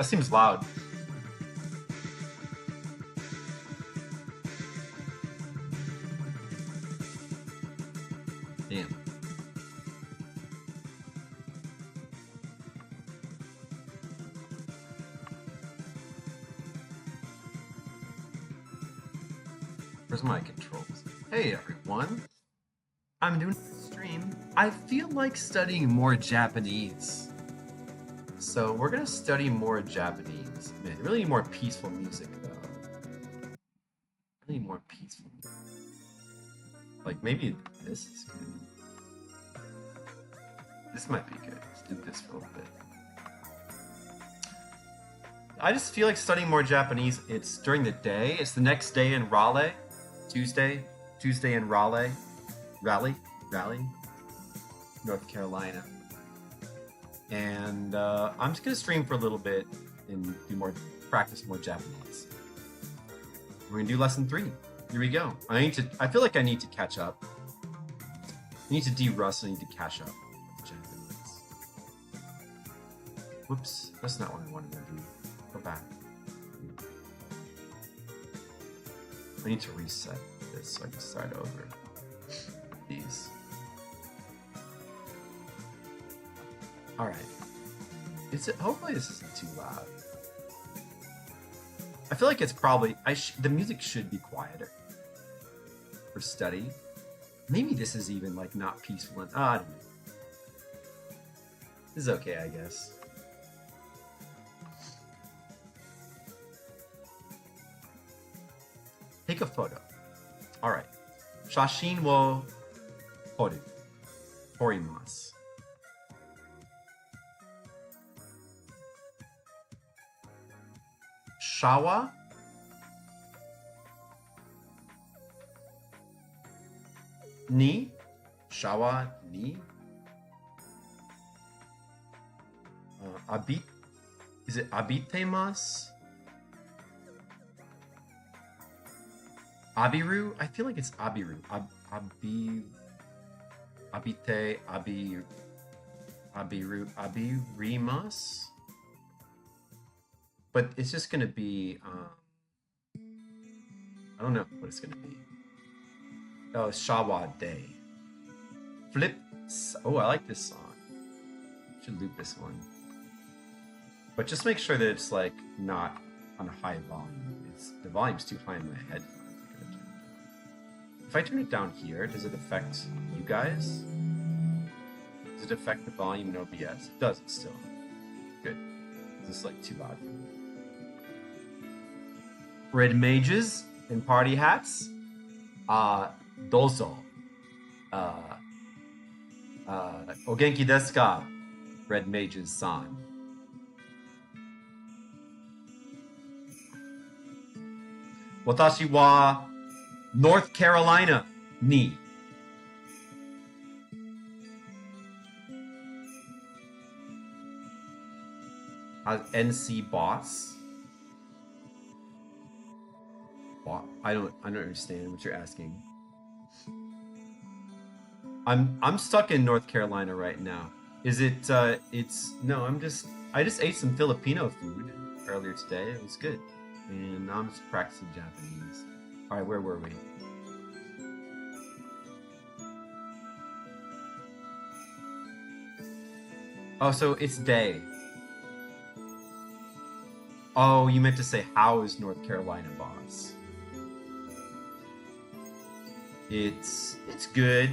That seems loud. Damn. Where's my controls? Hey everyone. I'm doing a stream. I feel like studying more Japanese. So we're gonna study more Japanese. Man, really need more peaceful music though. Really need more peaceful music. Like maybe this is good. This might be good. Let's do this for a little bit. I just feel like studying more Japanese. It's during the day. It's the next day in Raleigh. Tuesday in Raleigh. Raleigh, North Carolina. And I'm just gonna stream for a little bit and practice more Japanese. We're gonna do lesson 3. Here we go. I feel like I need to catch up. I need to de-rust. I need to catch up with Japanese. Whoops, that's not what I wanted to do. Go back. I need to reset this so I can start over. These. All right. Hopefully this isn't too loud. I feel like it's probably the music should be quieter for study. Maybe this is even like not peaceful and I don't know. This is okay, I guess. Take a photo. All right. Shashin wo horu. Horimasu. Shawa. Ni. Shawa ni. Is it abitemasu? Abiru? I feel like it's Abiru. Abite, Abiru, Abirimas? But it's just gonna be, I don't know what it's gonna be. Oh, Shawa Day. Oh, I like this song. Should loop this one. But just make sure that it's like not on a high volume. The volume's too high in my headphones. If I turn it down here, does it affect you guys? Does it affect the volume in OBS? It doesn't still. Good. Is this like too loud for me? Red mages in party hats. Dozo. O genki desu ka? Red mages san. Watashi wa North Carolina ni. NC boss. I don't understand what you're asking. I'm stuck in North Carolina right now. Is it no, I just ate some Filipino food earlier today. It was good. And now I'm just practicing Japanese. All right, where were we? Oh, so it's day. Oh, you meant to say how is North Carolina, boss? It's good.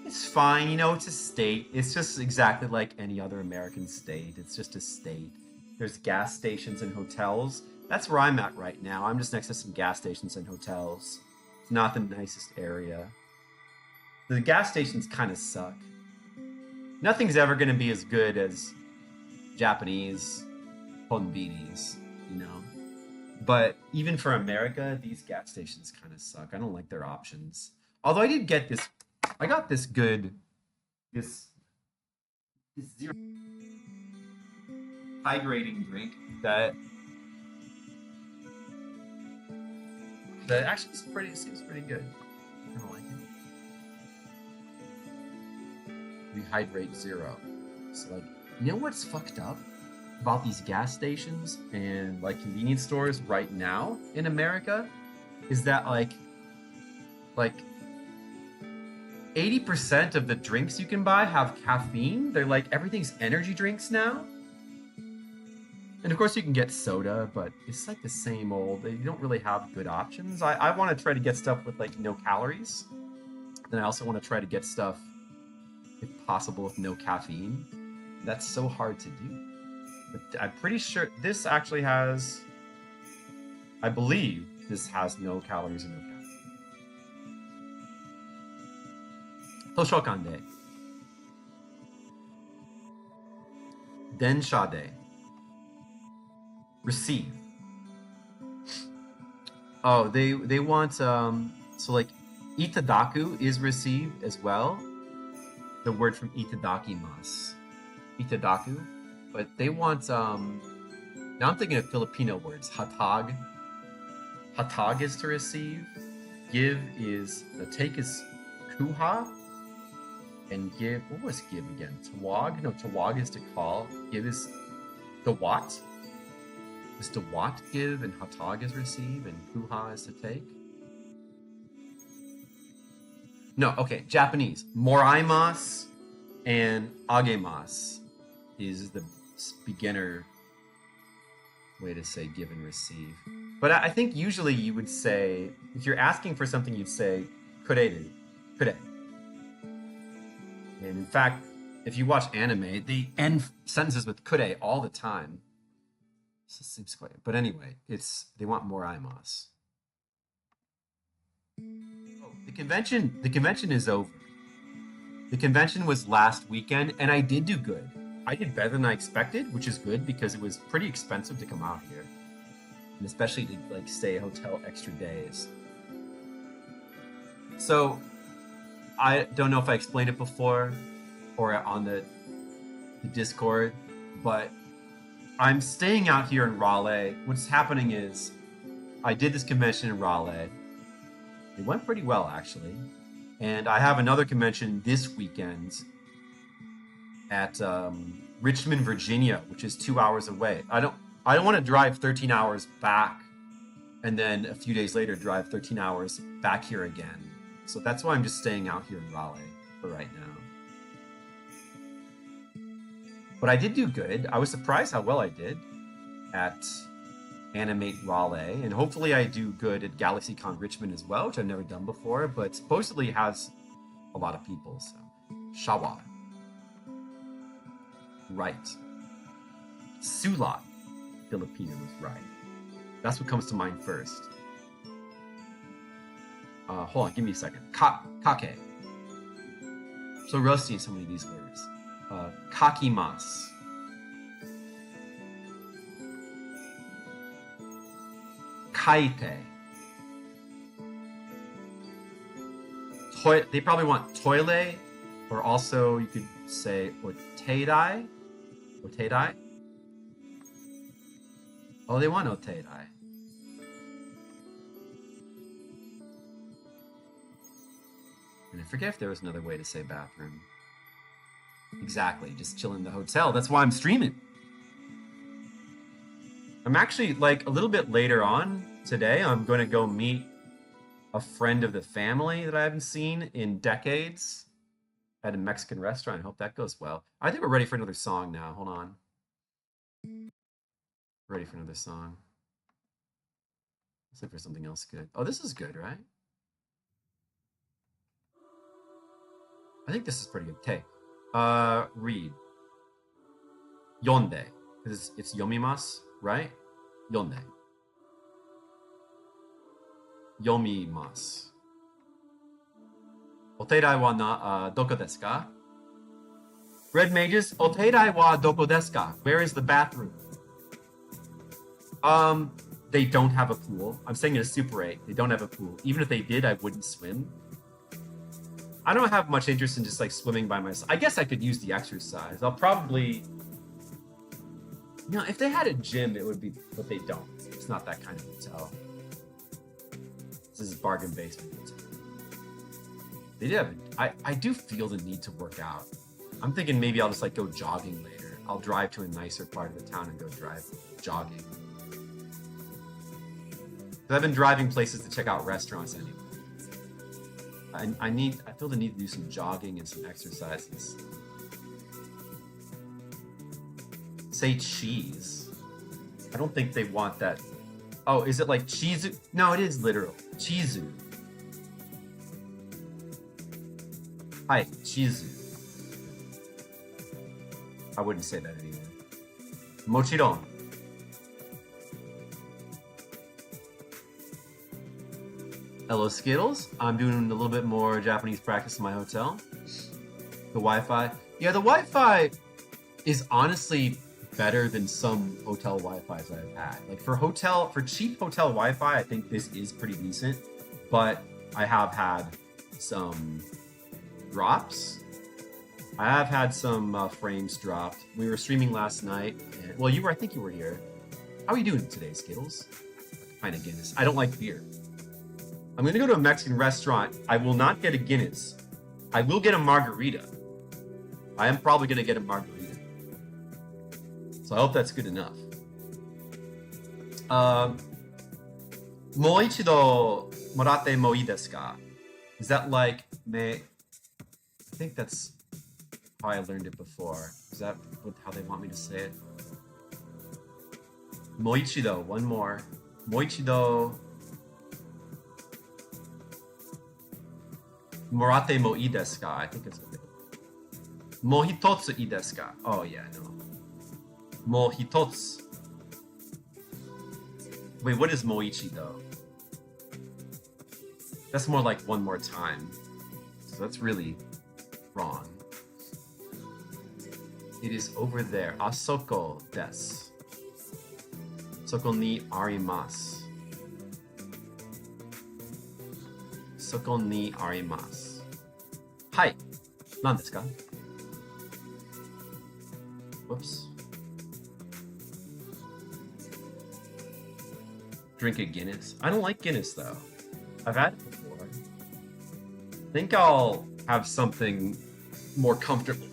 It's fine. You know, it's a state. It's just exactly like any other American state. It's just a state. There's gas stations and hotels. That's where I'm at right now. I'm just next to some gas stations and hotels. It's not the nicest area. The gas stations kind of suck. Nothing's ever going to be as good as Japanese konbinis, you know? But even for America, these gas stations kind of suck. I don't like their options. Although I did get this, I got this zero hydrating drink that actually seems pretty good. I don't like it. Rehydrate Zero. So like, you know what's fucked up? about these gas stations and like convenience stores right now in America is that like 80% of the drinks you can buy have caffeine. They're like everything's energy drinks now. And of course you can get soda, but it's like the same old. You don't really have good options. I want to try to get stuff with like no calories. Then I also want to try to get stuff, if possible, with no caffeine. That's so hard to do. But I'm pretty sure this actually has, I believe this has no calories and no caffeine. 図書館で電車で receive. Oh, they want so like itadaku is receive as well. The word from itadakimasu. Itadaku. But they want now I'm thinking of Filipino words. Hatag. Hatag is to receive. Give is take is kuha. And give, what was give again? Tawag? No, tawag is to call. Give is dawat. Is dawat give and hatag is receive and kuha is to take? No, okay, Japanese. Moraimasu and agemasu is the beginner way to say give and receive. But I think usually you would say, if you're asking for something, you'd say kureru, kure. And in fact, if you watch anime, they end sentences with kure all the time. So it seems quite. But anyway, they want moraimasu. Oh, the convention is over. The convention was last weekend, and I did do good. I did better than I expected, which is good because it was pretty expensive to come out here, and especially to like stay at a hotel extra days. So I don't know if I explained it before or on the Discord, but I'm staying out here in Raleigh. What's happening is I did this convention in Raleigh. It went pretty well, actually. And I have another convention this weekend at Richmond, Virginia, which is 2 hours away. I don't want to drive 13 hours back and then a few days later drive 13 hours back here again. So that's why I'm just staying out here in Raleigh for right now. But I did do good. I was surprised how well I did at Animate Raleigh, and hopefully I do good at GalaxyCon Richmond as well, which I've never done before, but supposedly has a lot of people, so. Shawa. Right. Sulat. Filipino was right. That's what comes to mind first. Hold on, give me a second. Kake. So rusty in so many of these words. Kakimasu. Kaite. They probably want toile, or also you could say oteidai. Oteidai. Oh, they want oteidai. And I forget if there was another way to say bathroom. Exactly, just chill in the hotel. That's why I'm streaming. I'm actually, like, a little bit later on today, I'm going to go meet a friend of the family that I haven't seen in decades at a Mexican restaurant. I hope that goes well. I think we're ready for another song now. Hold on. Ready for another song. Let's look for something else good. Oh, this is good, right? I think this is pretty good. Okay. Read. Yonde. Because it's yomimasu, right? Yonde. Yomimasu. Oteidai wa doko desu ka? Red Mages, oteidai wa doko desu ka? Where is the bathroom? They don't have a pool. I'm saying it a Super 8. They don't have a pool. Even if they did, I wouldn't swim. I don't have much interest in just like swimming by myself. I guess I could use the exercise. I'll probably, if they had a gym, it would be, but they don't. It's not that kind of hotel. This is bargain basement hotel. They do have, I do feel the need to work out. I'm thinking maybe I'll just like go jogging later. I'll drive to a nicer part of the town and go jogging. But I've been driving places to check out restaurants anyway. I feel the need to do some jogging and some exercises. Say cheese. I don't think they want that. Oh, is it like chizu? No, it is literal. Chizu. Hi, chizu. I wouldn't say that anyway. Mochiron. Hello, Skittles. I'm doing a little bit more Japanese practice in my hotel. The Wi-Fi. Yeah, the Wi-Fi is honestly better than some hotel Wi-Fi's I've had. Like for cheap hotel Wi-Fi, I think this is pretty decent. But I have had some drops. I have had some frames dropped. We were streaming last night. And, well, I think you were here. How are you doing today, Skittles? Kind of Guinness. I don't like beer. I'm gonna go to a Mexican restaurant. I will not get a Guinness. I will get a margarita. I am probably gonna get a margarita. So I hope that's good enough. Moichido morate mo ii desu ka? Is that like me? I think that's how I learned it before. Is that how they want me to say it? Moichido, one more. Moichido morate mo ii desu ka? I think it's okay. Mohitotsu ii desu ka? Oh yeah, no. Mohitotsu. Wait, what is moichi though? That's more like one more time. So that's really wrong. It is over there. Asoko desu. Soko ni arimasu. Soko ni arimasu. Hai. Nan desu ka? Whoops. Drink a Guinness. I don't like Guinness though. I've had it before. I think I'll have something more comfortable.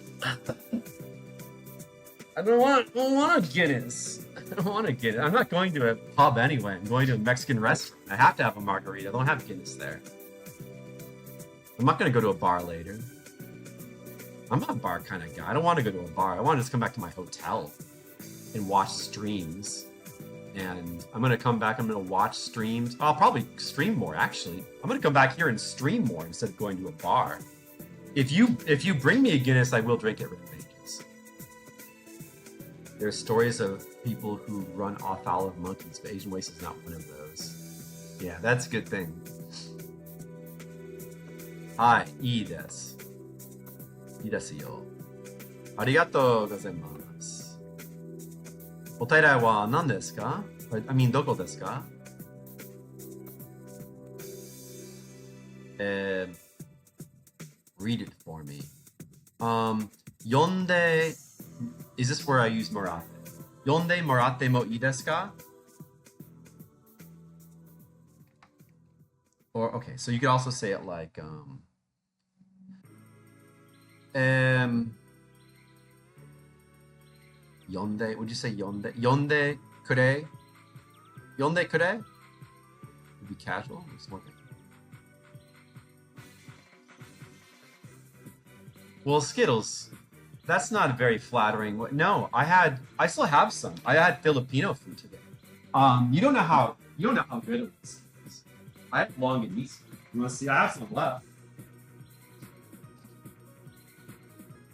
I don't want a Guinness. I don't want a Guinness. I'm not going to a pub anyway. I'm going to a Mexican restaurant. I have to have a margarita. I don't have Guinness there. I'm not going to go to a bar later. I'm not a bar kind of guy. I don't want to go to a bar. I want to just come back to my hotel and watch streams. And I'm going to come back. I'm going to watch streams. I'll probably stream more, actually. I'm going to come back here and stream more instead of going to a bar. If you bring me a Guinness, I will drink it with Vegas. There's stories of people who run afoul of monkeys, but Asian Waste is not one of those. Yeah, that's a good thing. Hi, ii desu. Ii desu yo. Arigatou gozaimasu. お手洗いは何ですか? I mean, どこですか? Read it for me. 呼んで Is this where I use morate? 呼んでもらってもいいですか? Or, okay, so you could also say it like, Yonde, would you say yonde? Yonde kure? Yonde kure? Would be casual. Well, Skittles, that's not very flattering. No, I still have some. I had Filipino food today. You don't know how good it was. I have longanisa. You want to see? I have some left.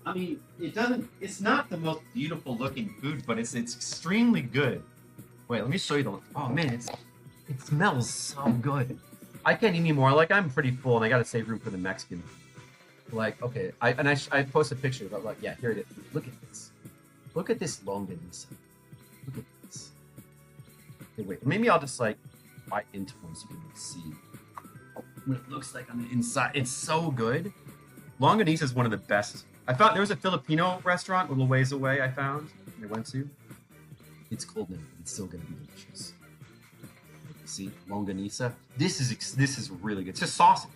I mean, it's not the most beautiful looking food, but it's extremely good. Wait, let me show you oh man, it smells so good. I can't eat anymore. Like, I'm pretty full and I gotta save room for the Mexican. Like, okay, I posted a picture, but like, yeah, here it is. Look at this. Look at this longanisa. Look at this. Okay, wait, maybe I'll just like bite into one so you can see what it looks like on the inside. It's so good. Longanisa is one of the best. I found there was a Filipino restaurant a little ways away. I went to. It's cold now. It's still gonna be delicious. See, longanisa. This is really good. It's just sausage.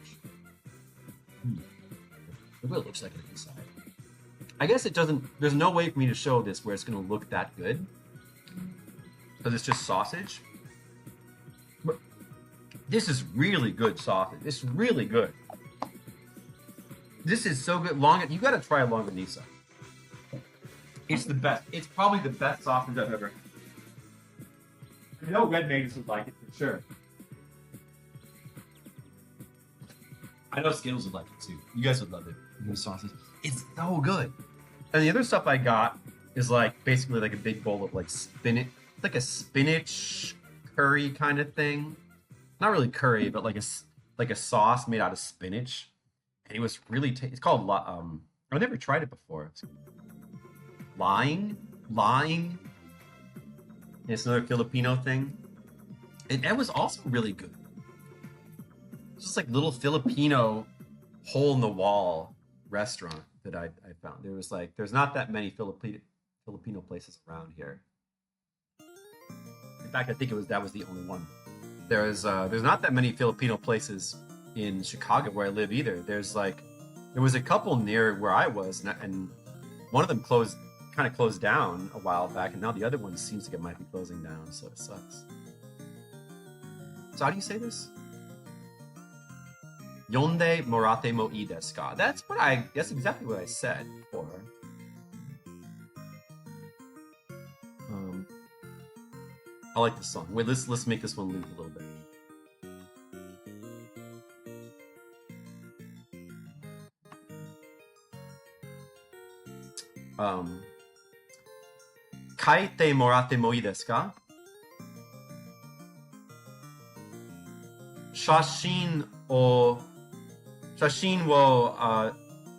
Look what it looks like on the inside. I guess it doesn't. There's no way for me to show this where it's gonna look that good because it's just sausage. But this is really good sausage. It's really good. This is so good. You gotta try a longanisa. It's the best. It's probably the best sausage I've ever had. I know Red Maidens would like it for sure. I know Skittles would like it too. You guys would love it. The sausage. It's so good. And the other stuff I got is like basically like a big bowl of like spinach, like a spinach curry kind of thing. Not really curry, but like a sauce made out of spinach. And it was really it's called I've never tried it before. It's lying. It's another Filipino thing. And it was also really good. It's just like little Filipino hole in the wall restaurant that I found. There's not that many Filipino places around here. In fact, I think that was the only one. There's not that many Filipino places in Chicago where I live either. There was a couple near where I was, and one of them kind of closed down a while back, and now the other one seems like it might be closing down, so it sucks. So how do you say this? Yonde morate mo ii desu ka? That's exactly what I said before. I like this song. Wait, let's make this one loop a little bit. Kaite morate mo ii desu ka? Shashin wo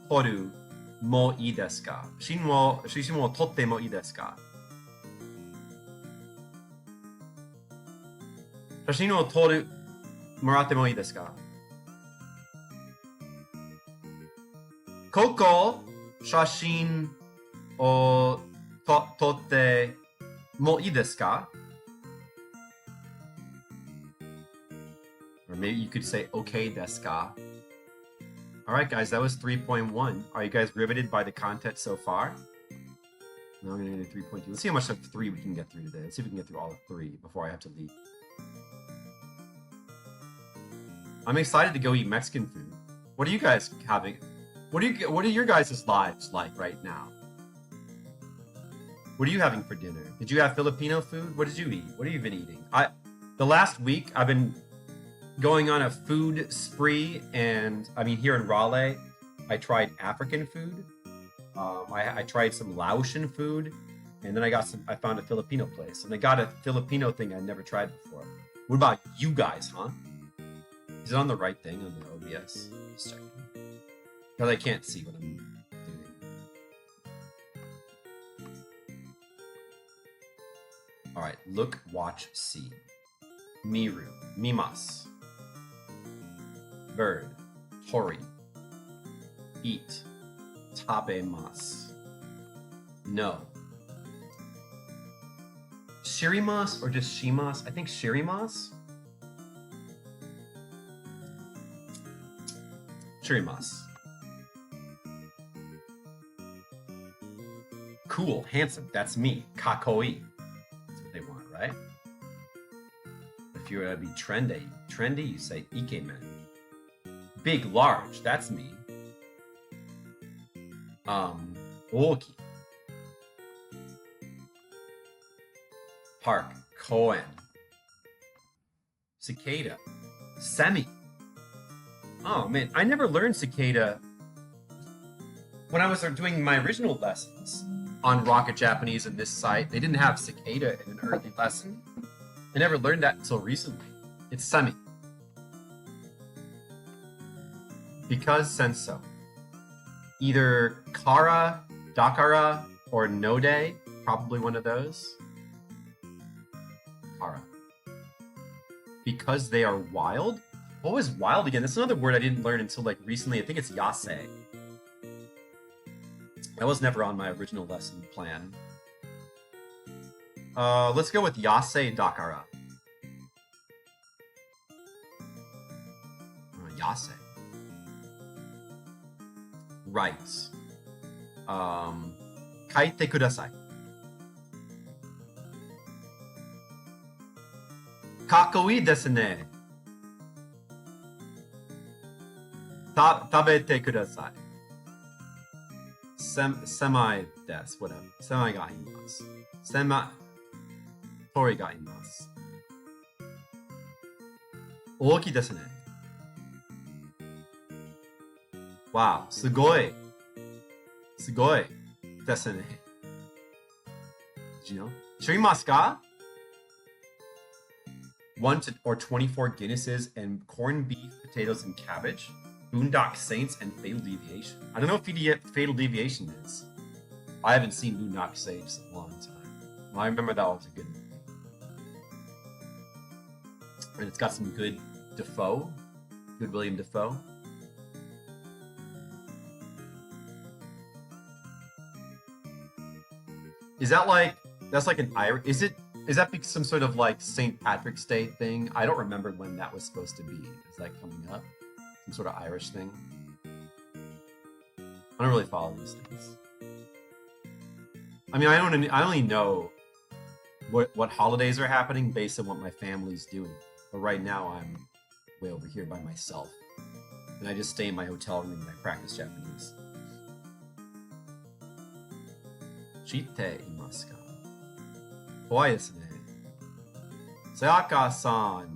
toru mo ii desu ka? Shashin wo totte mo ii desu ka? Shashin wo toru morate mo ii desu ka? Koko shashin o totte mo ii desu ka? Or maybe you could say okay desu ka? Alright guys, that was 3.1. Are you guys riveted by the content so far? Now I'm going to do 3.2. Let's see how much of 3 we can get through today. Let's see if we can get through all of 3 before I have to leave. I'm excited to go eat Mexican food. What are you guys having? What are your guys' lives like right now? What are you having for dinner? Did you have Filipino food? What did you eat? What have you been eating? The last week I've been going on a food spree, and I mean here in Raleigh, I tried African food. I tried some Laotian food, and then I found a Filipino place, and I got a Filipino thing I never tried before. What about you guys, huh? Is it on the right thing on the OBS? Just checking. Because I can't see what I'm doing. Alright, look, watch, see. Miru, mimas. Bird, tori. Eat, tabemas. No. Shirimas or just shimas? I think shirimas? Shirimas. Cool, handsome, that's me. Kakoi. That's what they want, right? If you're gonna be trendy, you say ikemen. Big, large, that's me. Oki. Park, koen. Cicada. Semi. Oh man, I never learned cicada when I was doing my original lessons on Rocket Japanese and this site. They didn't have cicada in an early lesson. I never learned that until recently. It's semi. Because senso. Either kara, dakara, or node, probably one of those. Kara. Because they are wild? What was wild again? That's another word I didn't learn until like recently. I think it's yase. That was never on my original lesson plan. Let's go with yase dakara. Yase. Rights. 書いてください。かっこいいですね。食べてください。狭いです。whatever. 狭いがいます。鳥がいます。大きいですね。わお、すごい。すごいですね。知りますか ?1 or 24 Guinnesses and corned beef, potatoes, and cabbage. Boondock Saints and Fatal Deviation. I don't know what Fatal Deviation is. I haven't seen Boondock Saints in a long time. I remember that was a good movie. And it's got some good Defoe. Good William Defoe. Is that like, that's like an Irish, is that some sort of like St. Patrick's Day thing? I don't remember when that was supposed to be. Is that coming up? Some sort of Irish thing? I don't really follow these things. I mean, I only know what holidays are happening based on what my family's doing. But right now I'm way over here by myself. And I just stay in my hotel room and I practice Japanese. Chite imasu ka? Kawai desu ne. Sayaka-san,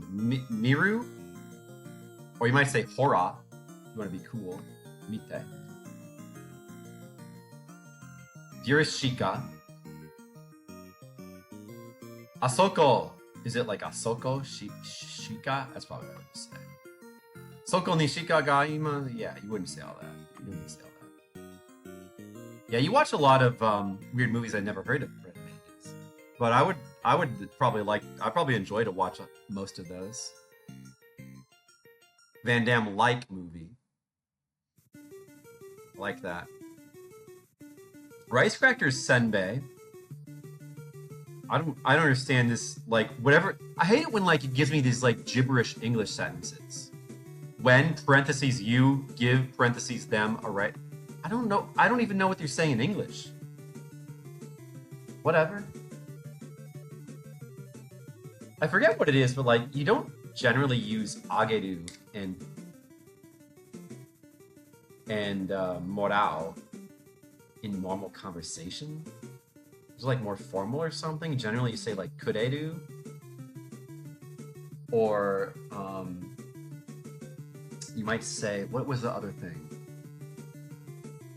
miru? Or you might say hora, if you want to be cool. Mite. Dearest Shika. Asoko. Is it like Asoko? Shika? That's probably what I would say. Soko ni Shika ga ima? Yeah, you wouldn't say all that. You wouldn't say all that. Yeah, you watch a lot of weird movies I never heard of. But I would probably enjoy to watch most of those. Van Damme-like movie. I like that. Rice Crackers Senbei. I don't understand this, like, whatever. I hate it when, like, it gives me these, like, gibberish English sentences. When, parentheses, you, give, parentheses, them, a right. I don't know. I don't even know what you're saying in English. Whatever. I forget what it is, but, like, you don't generally use ageru and morao in normal conversation. It's like more formal or something. Generally, you say like kureru or you might say, what was the other thing?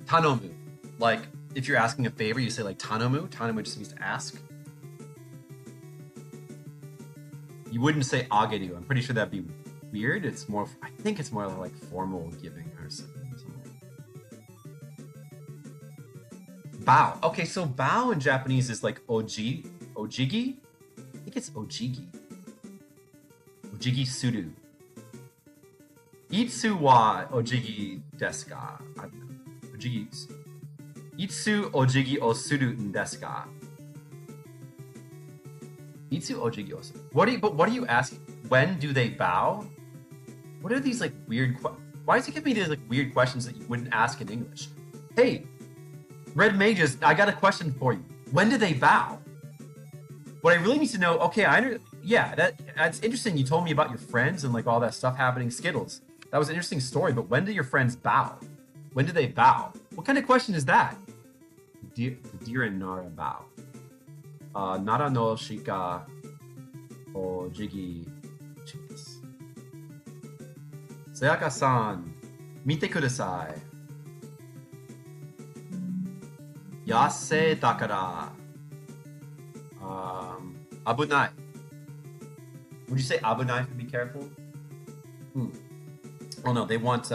Tanomu. Like if you're asking a favor, you say like tanomu. Tanomu just means to ask. You wouldn't say ageru. I'm pretty sure that'd be weird. It's more. I think it's more like formal giving or something. Bow. Okay, so bow in Japanese is like ojigi. I think it's ojigi. Ojigi suru. Itsu wa ojigi desu ka? Ojigi. Itsu ojigi o suru desu ka? Itsu ojigi o suru. What are you asking? When do they bow? What are these like weird? Why does it give me these like weird questions that you wouldn't ask in English? Hey, Red Mages, I got a question for you. When do they bow? What I really need to know, okay, that's interesting. You told me about your friends and like all that stuff happening. Skittles. That was an interesting story, but when do your friends bow? When do they bow? What kind of question is that? Dear and Nara bow. Nara no shika ojigi chides. Sayaka-san, mite kudasai. Yase dakara. Abunai. Would you say abunai to be careful? Oh no, they want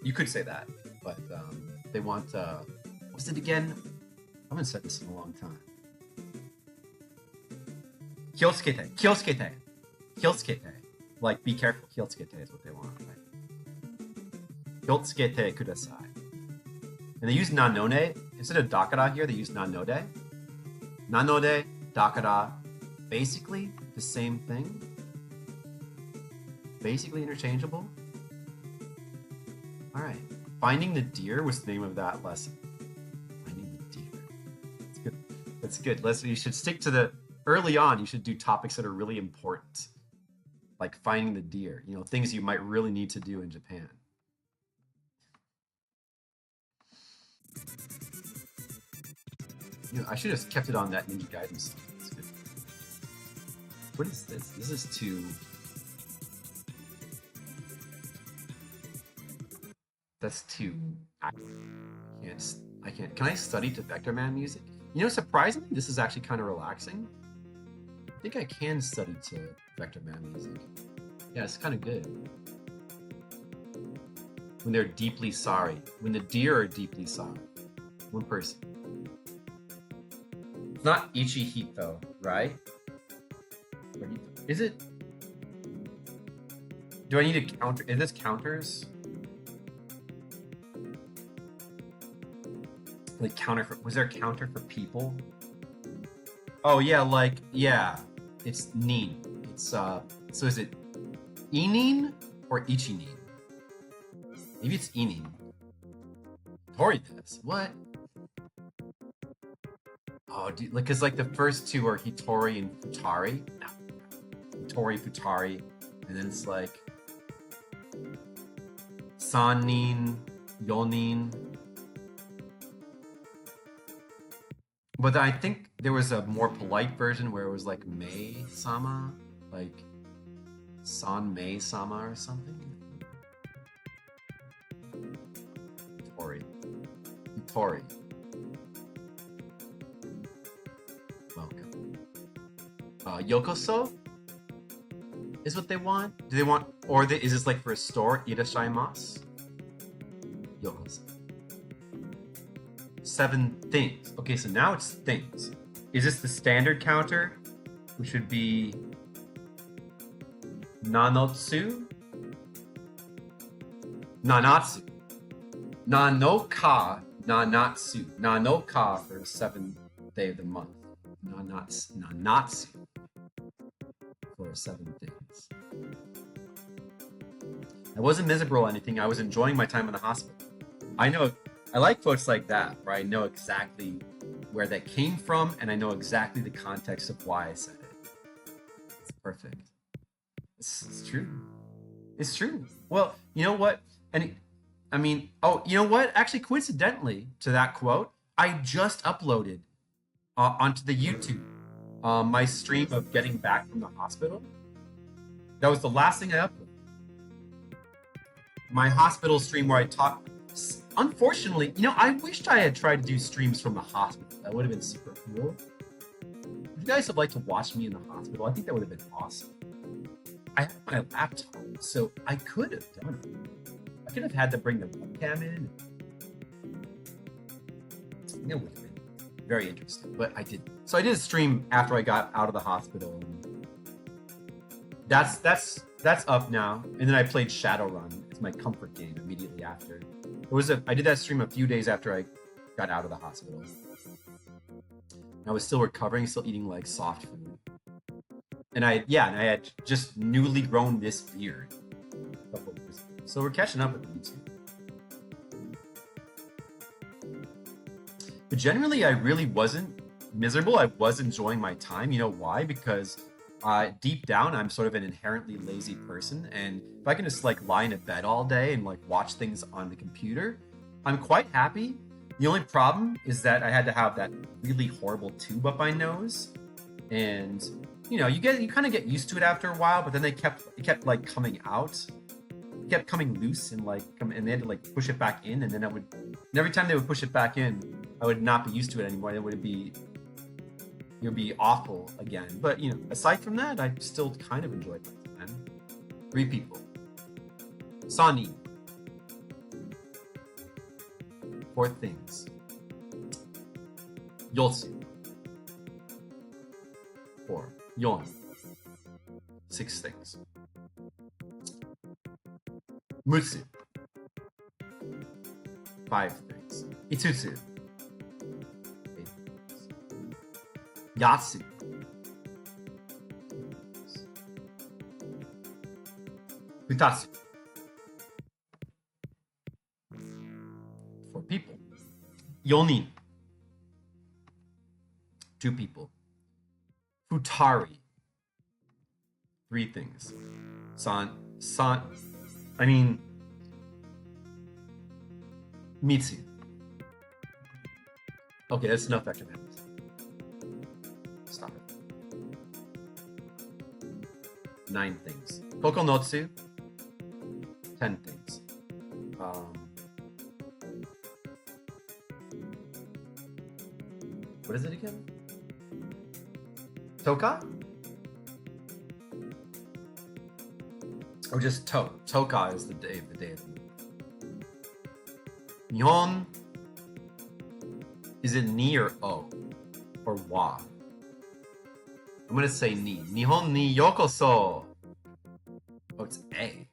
you could say that, but they want what was it again? I haven't said this in a long time. Kyotsukete. Kyotsukete. Kyotsukete. Like be careful. Kyotsukete is what they want, right? Kyotsukete kudasai. And they use nanone. Instead of dakara here, they use nanode. Nanode, dakara, basically the same thing. Basically interchangeable. All right. Finding the Deer was the name of that lesson. That's good. You should stick to the early on. You should do topics that are really important, like finding the deer. You know, things you might really need to do in Japan. You know, I should have kept it on that Ninja Gaiden stuff. That's good. What is this? This is too. That's too. Can't. I can't. Can I study to Vector Man music? You know, surprisingly, this is actually kind of relaxing. I think I can study to Vector Man music. Yeah, it's kind of good. When they're deeply sorry. When the deer are deeply sorry. One person. It's not Ichi Heat though, right? Is it? Do I need to counter? Is this counters? Like counter for, was there a counter for people? Oh yeah, like, yeah. It's Nin. It's so is it Inin or Ichinin? Maybe it's Inin. Tori does. What? Oh, because like the first two are Hitori and Futari. No. Hitori, Futari, and then it's like Sanin, Yonin. But I think there was a more polite version where it was like Mei-sama, like San Mei-sama or something. Tori. Welcome. Yokoso is what they want. Do they want, or is this like for a store? Irashaimasu. Yokoso. 7 things. Okay, so now it's things. Is this the standard counter, which would be Nanotsu? Nanatsu. Nanoka, Nanatsu. Nanoka for the 7th day of the month. Nanatsu for 7 days. I wasn't miserable or anything. I was enjoying my time in the hospital. I like quotes like that, where I know exactly where that came from and I know exactly the context of why I said it. It's perfect. It's true. It's true. Well, you know what? You know what? Actually, coincidentally to that quote, I just uploaded onto the YouTube my stream of getting back from the hospital. That was the last thing I uploaded. My hospital stream where I talked. Unfortunately, you know, I wished I had tried to do streams from the hospital. That would have been super cool. If you guys would like to watch me in the hospital, I think that would have been awesome. I have my laptop, so I could have done it. I could have had to bring the webcam in. It would have been very interesting, but I didn't. So I did a stream after I got out of the hospital. That's up now. And then I played Shadowrun. It's my comfort game immediately after. I did that stream a few days after I got out of the hospital. I was still recovering, still eating like soft food. And I had just newly grown this beard. So we're catching up with YouTube. But generally, I really wasn't miserable. I was enjoying my time. You know why? Because deep down, I'm sort of an inherently lazy person, and if I can just like lie in a bed all day and like watch things on the computer, I'm quite happy. The only problem is that I had to have that really horrible tube up my nose, and you know, you kind of get used to it after a while, but then it kept like coming out, it kept coming loose and and they had to like push it back in, and then and every time they would push it back in, I would not be used to it anymore. It would be awful again. But you know, aside from that, I still kind of enjoyed my time. 3 people. Sani. 4 things. Yotsu. 4. Yon. 6 things. Mutsu. 5 things. Itsutsu. 8 things. Yatsu. Futatsu. 4 people. Yonin. 2 people. Futari, 3 things. I mean, Mitsu. Okay, that's enough vector maps. Stop it. 9 things. Kokonotsu, 10 things. What is it again? Toka? Or just To? Toka is the day of the week. Nihon, is it ni or o? Or wa? I'm gonna say ni. Nihon ni yokoso. Oh, it's A.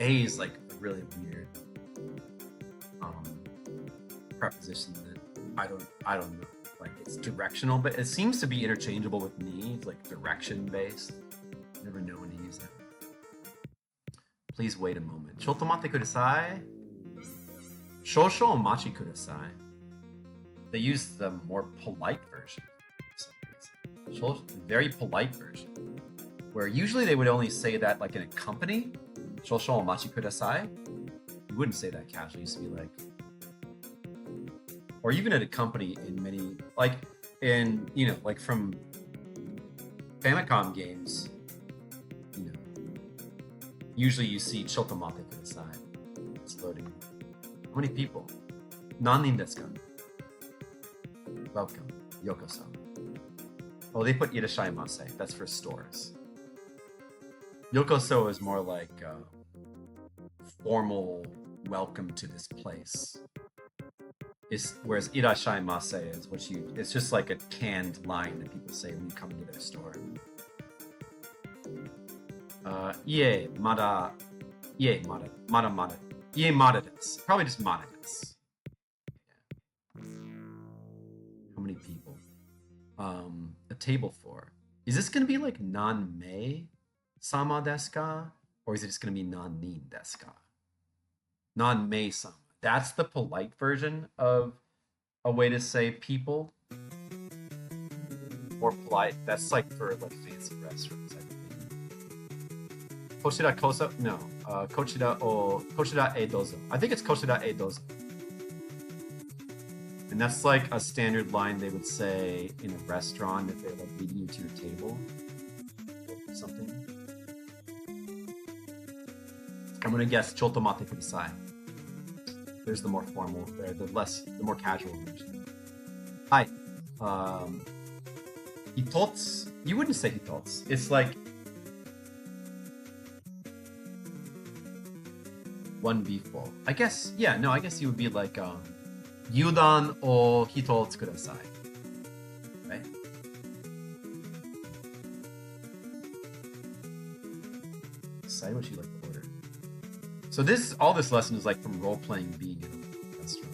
A is like a really weird preposition that I don't know. Like it's directional, but it seems to be interchangeable with ni. It's like direction based. Never know when to use that. Please wait a moment. Chotomate kudasai. Shosho omachi kudasai. They use the more polite version. Very polite version. Where usually they would only say that like in a company. Shosho omachi kudasai. You wouldn't say that casually. It used to be like, or even at a company in many, like in, you know, like from Famicom games, you know, usually you see Chotomate kudasai. It's loading. How many people? Nannin desu ka? Welcome. Yokoso. Oh, they put irashaimase. That's for stores. Yokoso is more like formal welcome to this place. Whereas irashaimase is it's just like a canned line that people say when you come into their store. Ie mada desu. Ie mada desu. Probably just mada desu. How many people? A table for. Is this gonna be like non-mei sama desu ka? Or is it just gonna be non-nin desu ka? Non-mei sama. That's the polite version of a way to say people. More polite. That's like for like fancy restaurants, I think. Koshira koso? No. Koshira e dozo. I think it's koshira e dozo. And that's like a standard line they would say in a restaurant if they're like leading you to your table or something. I'm gonna guess chotomate kudasai. There's the more formal, the more casual version. Hi. Hitotsu. You wouldn't say hitotsu. It's like 1B full. I guess, yeah, no, I guess you would be like Yudan o hitotsu kudasai. Right? Decide what you like to order. So all this lesson is like from role-playing being in a restaurant.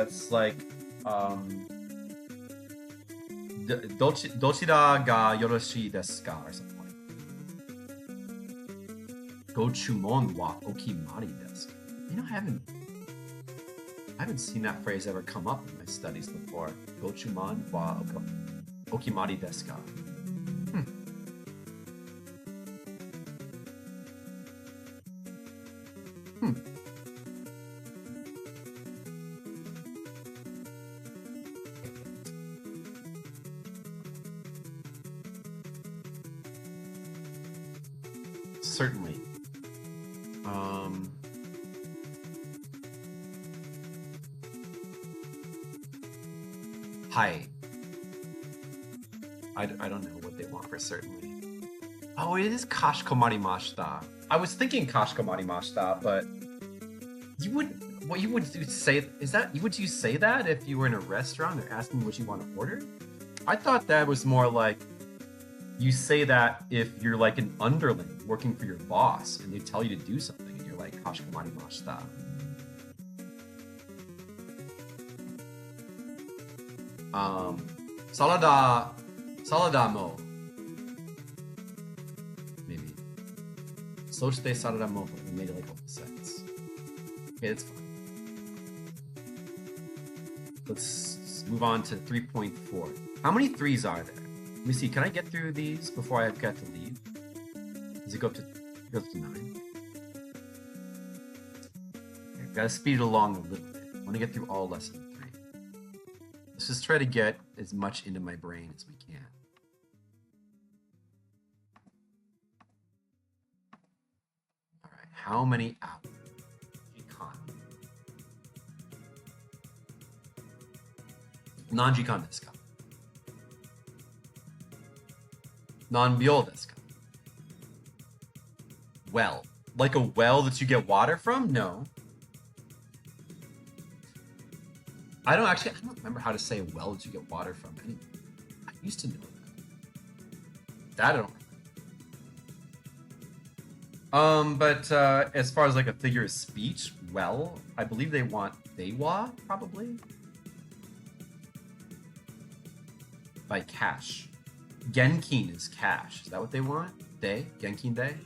It's like dochira ga yoroshii desu ka or something like that. Gochumon wa okimari desu ka. You know, I haven't seen that phrase ever come up in my studies before. Gochumon wa okimari desu ka. Certainly. Hi. I don't know what they want for certainly. Oh, it is kashikomarimashita. I was thinking kashikomarimashita, but you would say would you say that if you were in a restaurant and they're asking what you want to order? I thought that was more like you say that if you're like an underling working for your boss and they tell you to do something and you're like kashikomarimashita. Salada mo. Maybe. Soshite sarada moho. They made it like almost sense. Okay, that's fine. Let's move on to 3.4. How many threes are there? Let me see. Can I get through these before I get to leave? Does it go up to 9? Okay, I've got to speed it along a little bit. I want to get through all lesson 3. Let's just try to get as much into my brain as we can. All right. How many hours? Non-jikan desu ka? Non-byou desu ka? Well. Like a well that you get water from? No. I don't remember how to say a well that you get water from anyway. I used to know that. That I don't remember. But as far as like a figure of speech, well, I believe they want Deiwa, probably. By cash. Genkin is cash. Is that what they want? Day? Genkin day?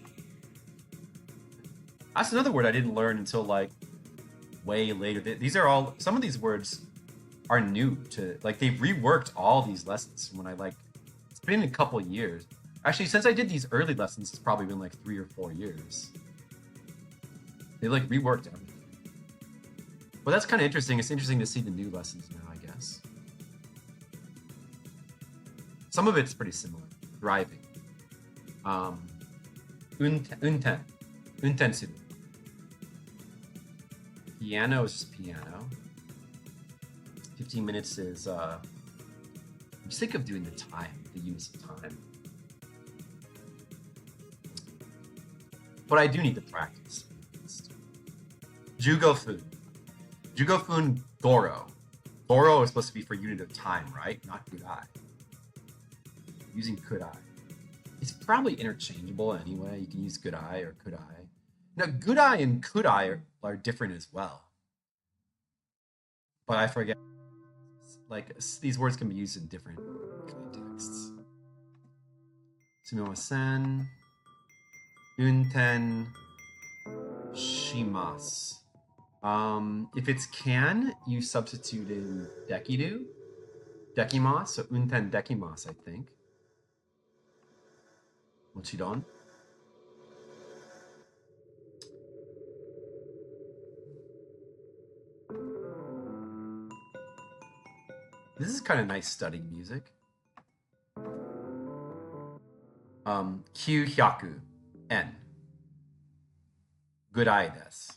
That's another word I didn't learn until like way later. These are all, some of these words are new to, like they've reworked all these lessons when it's been a couple years. Actually, since I did these early lessons, it's probably been like 3 or 4 years. They like reworked everything. But that's kind of interesting. It's interesting to see the new lessons now, I guess. Some of it's pretty similar. Driving. Unten suru. Piano is just piano. 15 minutes is, I'm just think of doing the time, the units of time. But I do need to practice. Jugofun. Jugofun Goro. Goro is supposed to be for unit of time, right? Not Kudai. Using Kudai. It's probably interchangeable anyway. You can use Kudai or Kudai. Now, Gudai and Kudai are different as well. But I forget. Like, these words can be used in different contexts. Sumimasen. Unten. Shimasu. If it's can, you substitute in dekiru. Dekimasu. So unten dekimasu, I think. Mochiron. This is kind of nice studying music. 900 yen. Good eye desu.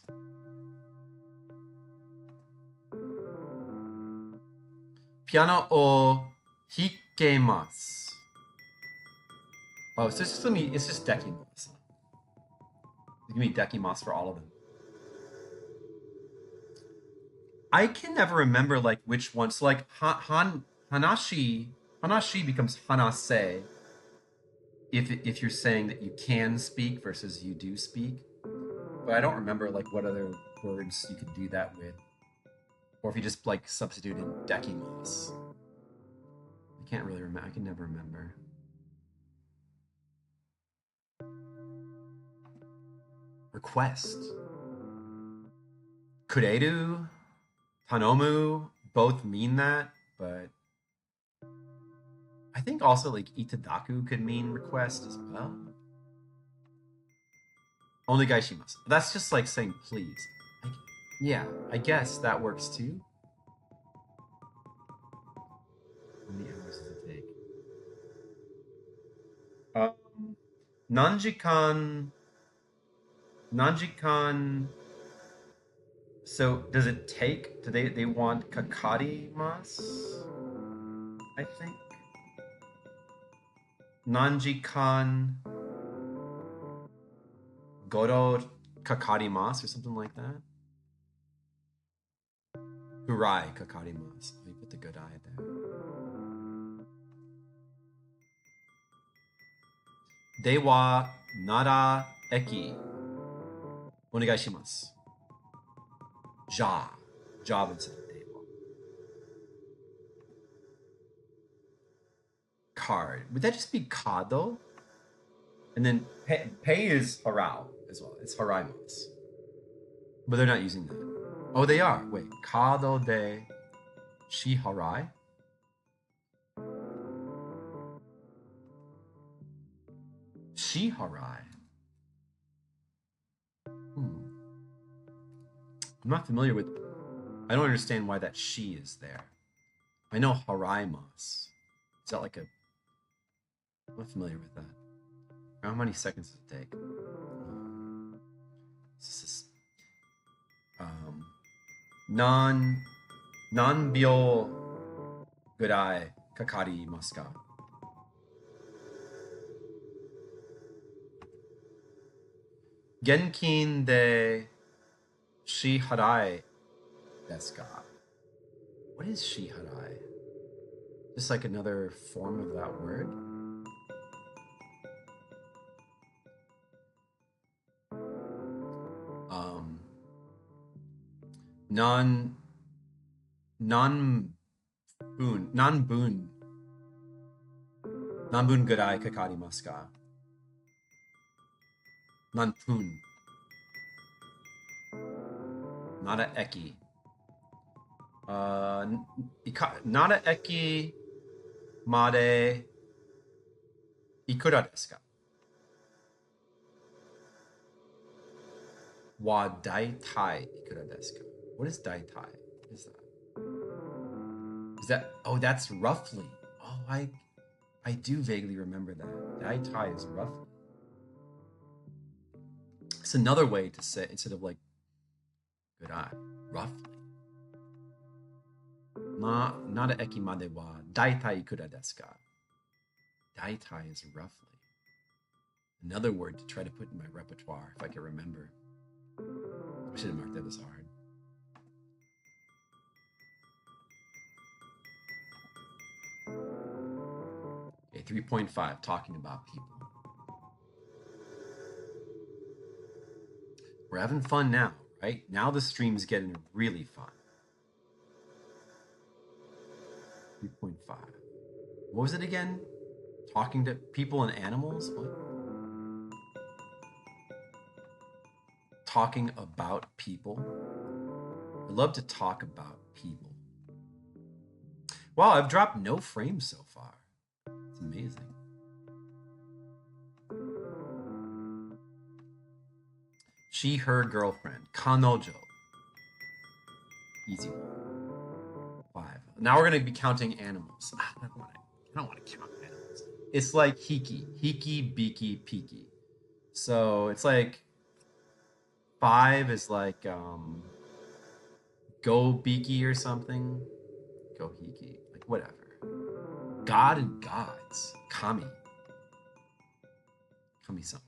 Piano o hikemasu. Oh, so it's just dekimasu. It's gonna be dekimasu for all of them. I can never remember like which one. So like hanashi becomes hanase if you're saying that you can speak versus you do speak. But I don't remember like what other words you could do that with. Or if you just like substitute in dekimasu. I can't really remember. I can never remember. Request. Kureru, Tanomu both mean that, but I think also like itadaku could mean request as well. Onegaishimasu. That's just like saying please. Yeah, I guess that works too. How many hours does it take? Nanjikan. So does it take? Do they want kakarimasu? I think. Nanjikan Goro kakarimasu or something like that. Gurai kakarimasu. Let me put the good eye there. Dewa Nara Eki. Onegaishimasu. Job instead of Dewa. Card. Would that just be kado? And then pay is arao. as well. It's haraimasu. But they're not using that. Oh, they are. Wait. Kado de shiharai? Shiharai. I'm not familiar with. I don't understand why that she is there. I know haraimas. Is that like a? I'm not familiar with that. How many seconds does it take? This is non-bio gurai kakarimasu ka? Genkin de shiharai desu ka? What is shiharai? Just like another form of that word? Non-bun gurai kakarimasu ka? Non-pun. Nada eki. Nada eki made ikura desu ka? Wa daitai ikura desu ka? What is daitai? What is that? Is that? Oh, that's roughly. Oh, I do vaguely remember that. Daitai is roughly. It's another way to say, instead of like gurai, roughly. Nada eki made wa daitai ikura desu ka? Daitai is roughly. Another word to try to put in my repertoire if I can remember. I should have marked that as hard. Okay, 3.5, talking about people. We're having fun now, right? Now the stream's getting really fun. 3.5. What was it again? Talking to people and animals? What? Talking about people. I love to talk about people. Wow, I've dropped no frames so far. It's amazing. She, her girlfriend. Kanojo. Easy one. 5. Now we're going to be counting animals. I don't want to count animals. It's like hiki. Hiki, biki, piki. So it's like 5 is like go biki or something. Go hiki. Like whatever. God and gods. Kami. Kami-sama.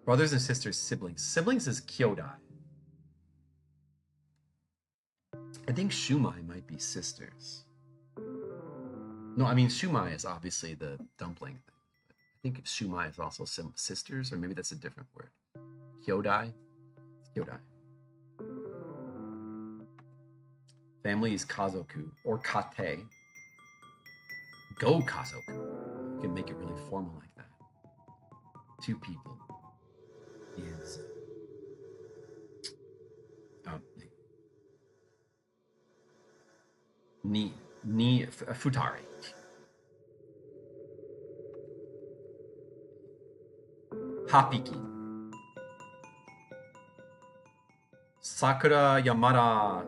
Brothers and sisters, siblings. Siblings is kyodai. I think shumai might be sisters. No, I mean shumai is obviously the dumpling thing. I think shumai is also sisters, or maybe that's a different word. Kyodai. Kyodai. Family is kazoku or kate. Go kazoku. You can make it really formal like that. 2 people is ni futari. Hapiki. Sakura Yamada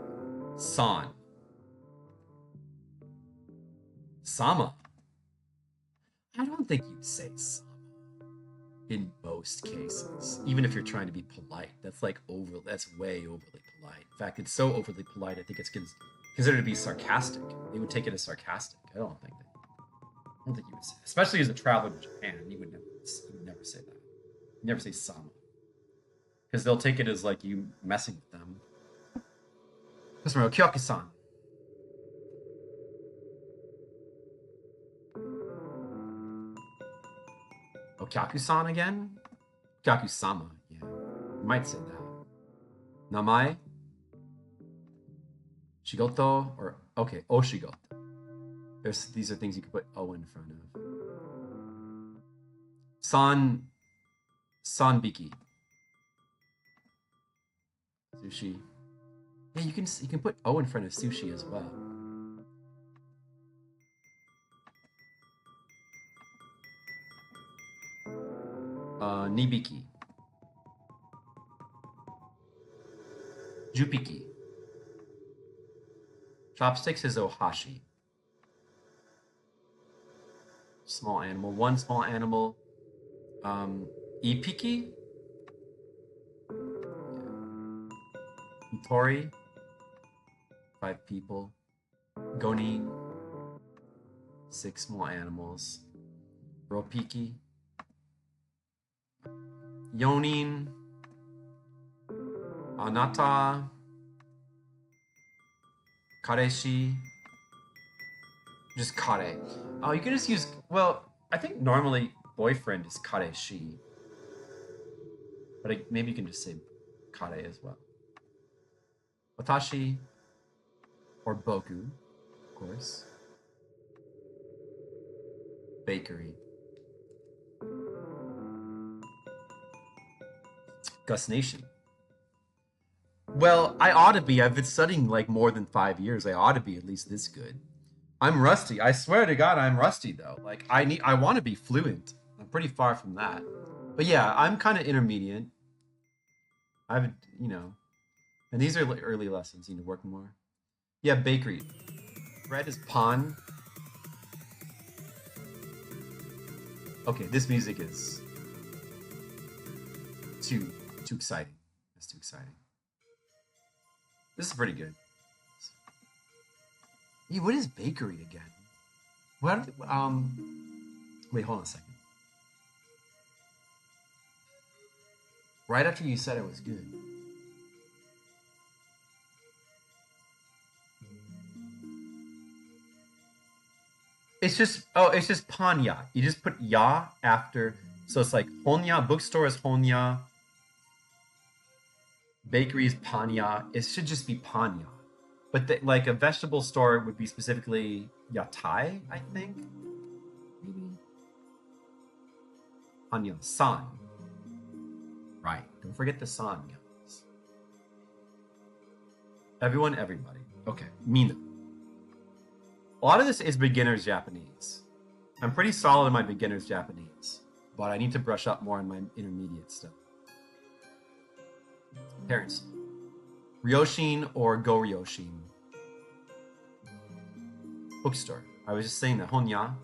san. Sama. I don't think you'd say sama in most cases, even if you're trying to be polite. That's like that's way overly polite. In fact, it's so overly polite, I think it's considered to be sarcastic. They would take it as sarcastic. I don't think you would say, especially as a traveler to Japan, you would never say that. You never say sama. Because they'll take it as like you messing with them. Customer, Kyoki-san. Oh, Kyaku-san again? Kyaku-sama, yeah. You might say that. Namae? Shigoto? Or, okay, oshigoto. These are things you can put O in front of. Sanbiki. Sushi. Yeah, you can put O in front of sushi as well. Nibiki. Jupiki. Chopsticks is ohashi. Small animal. One small animal. Ipiki. Itori. 5 people. Gonin. 6 small animals. Ropiki. Yonin. Anata. Kareshi. Just kare. Oh, you can just use, well, I think normally boyfriend is kareshi. But maybe you can just say kare as well. Watashi. Or boku, of course. Bakery. Gus Nation. Well, I ought to be. I've been studying like more than 5 years. I ought to be at least this good. I'm rusty. I swear to God, I'm rusty though. Like I want to be fluent. I'm pretty far from that. But yeah, I'm kind of intermediate. I've, and these are early lessons. You need to work more. Yeah, bakery. Bread is pan. Okay, this music is too exciting. It's too exciting. This is pretty good. Yeah, what is bakery again? What? Wait, hold on a second. Right after you said it was good. It's just panya. You just put ya after, so it's like honya. Bookstore is honya. Bakery is panya. It should just be panya. But like a vegetable store would be specifically yatai, I think. Maybe. Panya san. Right. Don't forget the san, guys. Everyone, everybody. Okay. Mina. A lot of this is beginner's Japanese. I'm pretty solid in my beginner's Japanese, but I need to brush up more on my intermediate stuff. Parents. Ryoshin or Go Ryoshin? Bookstore. I was just saying that. Honya.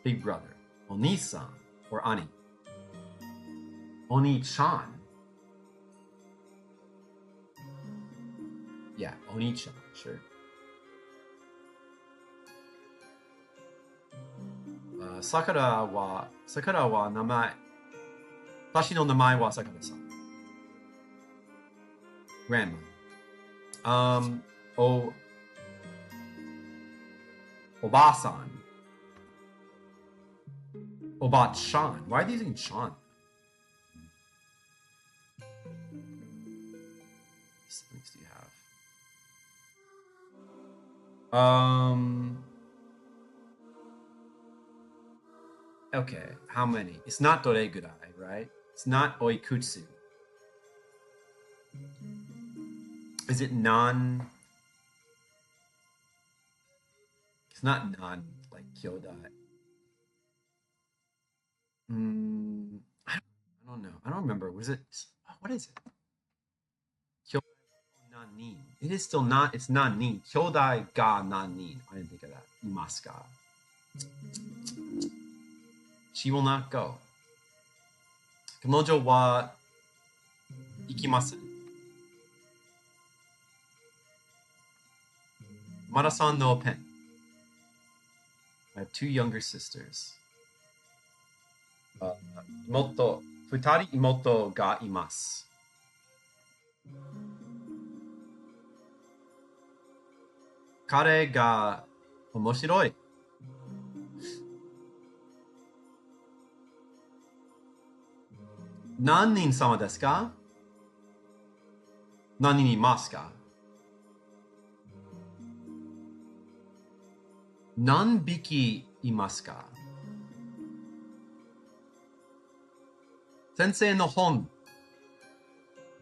Big brother. Oni-san or Ani. Oni-chan. Yeah, Oni-chan, sure. Sakura wa namae. Tashi no namae wa Sakura-san. Grandma. Oba-san. Oba-chan. Why are they using chan? What siblings do you have? Okay, how many? It's not doregurai, right? It's not oikutsu. Is it non? It's not non, like kyodai. I don't know. I don't remember. Was it? What is it? Kyodai nanin. It is still not. It's nanin. Kyodai ga nanin. I didn't think of that. Imasu ka. She will not go. Kanojo wa ikimasu. Mara-san no pen. I have 2 younger sisters. Imoto, futari imoto ga imasu. Kare ga omoshiroi. Nannin sama desu ka? Nannin imasu ka? Nanbiki imasu ka? Sensei no hon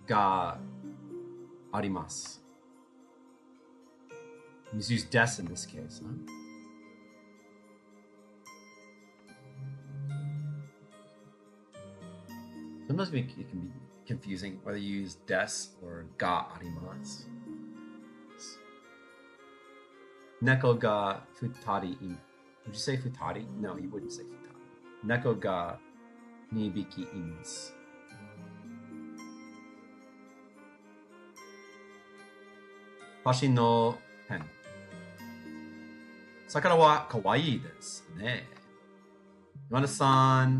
ga arimasu. Let's use des in this case, huh? Sometimes it can be confusing whether you use des or ga arimasu. Neko ga futari imasu. Would you say futari? No, you wouldn't say futari. Neko ga nibiki imasu. Hashi no pen. Sakura wa kawaii desu ne. Yamada-san,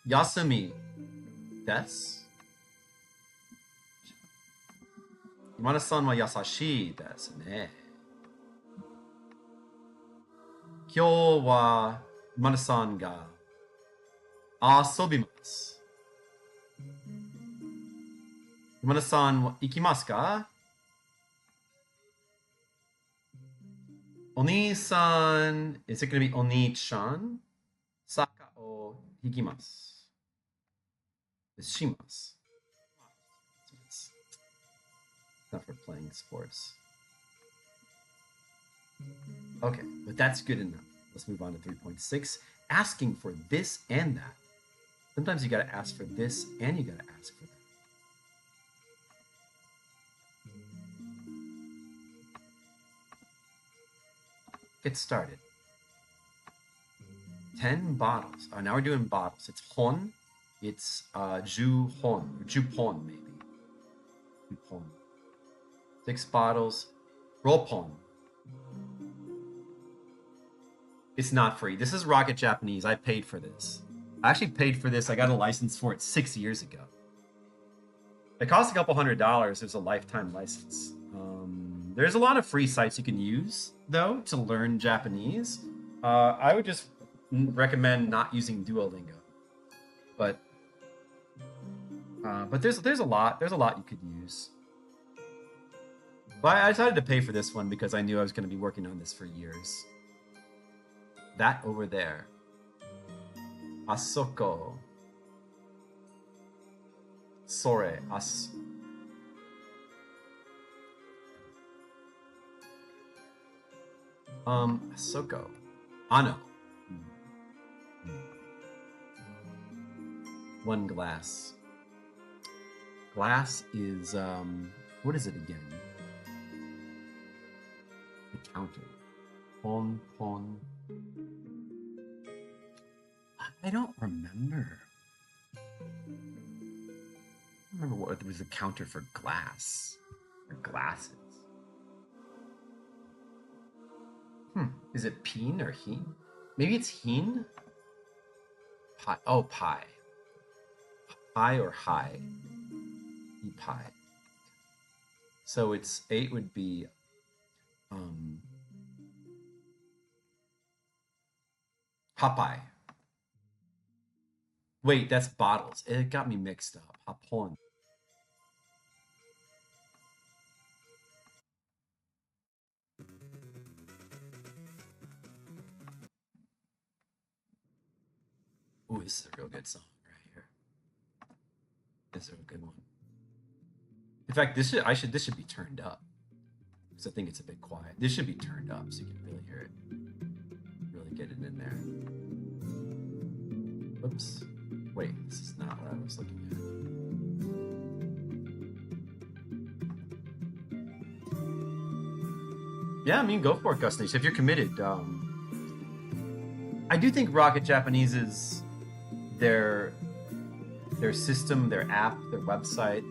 yasumi desu. Yamada-san wa yasashii desu ne. Kyou wa Yamada-san ga asobimasu. Yamada-san ikimasu ka? Oni-san, is it going to be Oni-chan? Saka o hikimasu. It's shimasu. It's not for playing sports. Okay, but that's good enough. Let's move on to 3.6. Asking for this and that. Sometimes you got to ask for this and you got to ask for that. Get started. 10 bottles. Oh, now we're doing bottles. It's hon. It's ju hon. Or jupon, maybe. Jupon. 6 bottles. Ropon. It's not free. This is Rocket Japanese. I paid for this. I actually paid for this. I got a license for it 6 years ago. It cost a couple $100. It was a lifetime license. There's a lot of free sites you can use, though, to learn Japanese. I would just recommend not using Duolingo. But there's a lot you could use. But I decided to pay for this one because I knew I was going to be working on this for years. That over there. Asoko. Sore. Asoko. Ano. 1 glass. Glass is, what is it again? The counter. Pon. I don't remember. I don't remember what was the counter for glass. Or glasses. Is it peen or heen? Maybe it's heen? Pi. Oh, pi. Pi or high? Pi. So it's 8 would be Popeye. Wait, that's bottles. It got me mixed up. Hapon. Ooh, this is a real good song right here. This is a good one. In fact, this should be turned up. Because I think it's a bit quiet. This should be turned up so you can really hear it. Really get it in there. Oops. Wait, this is not what I was looking at. Yeah, I mean, go for it, Gus Nation. If you're committed, I do think Rocket Japanese is their system, their app, their website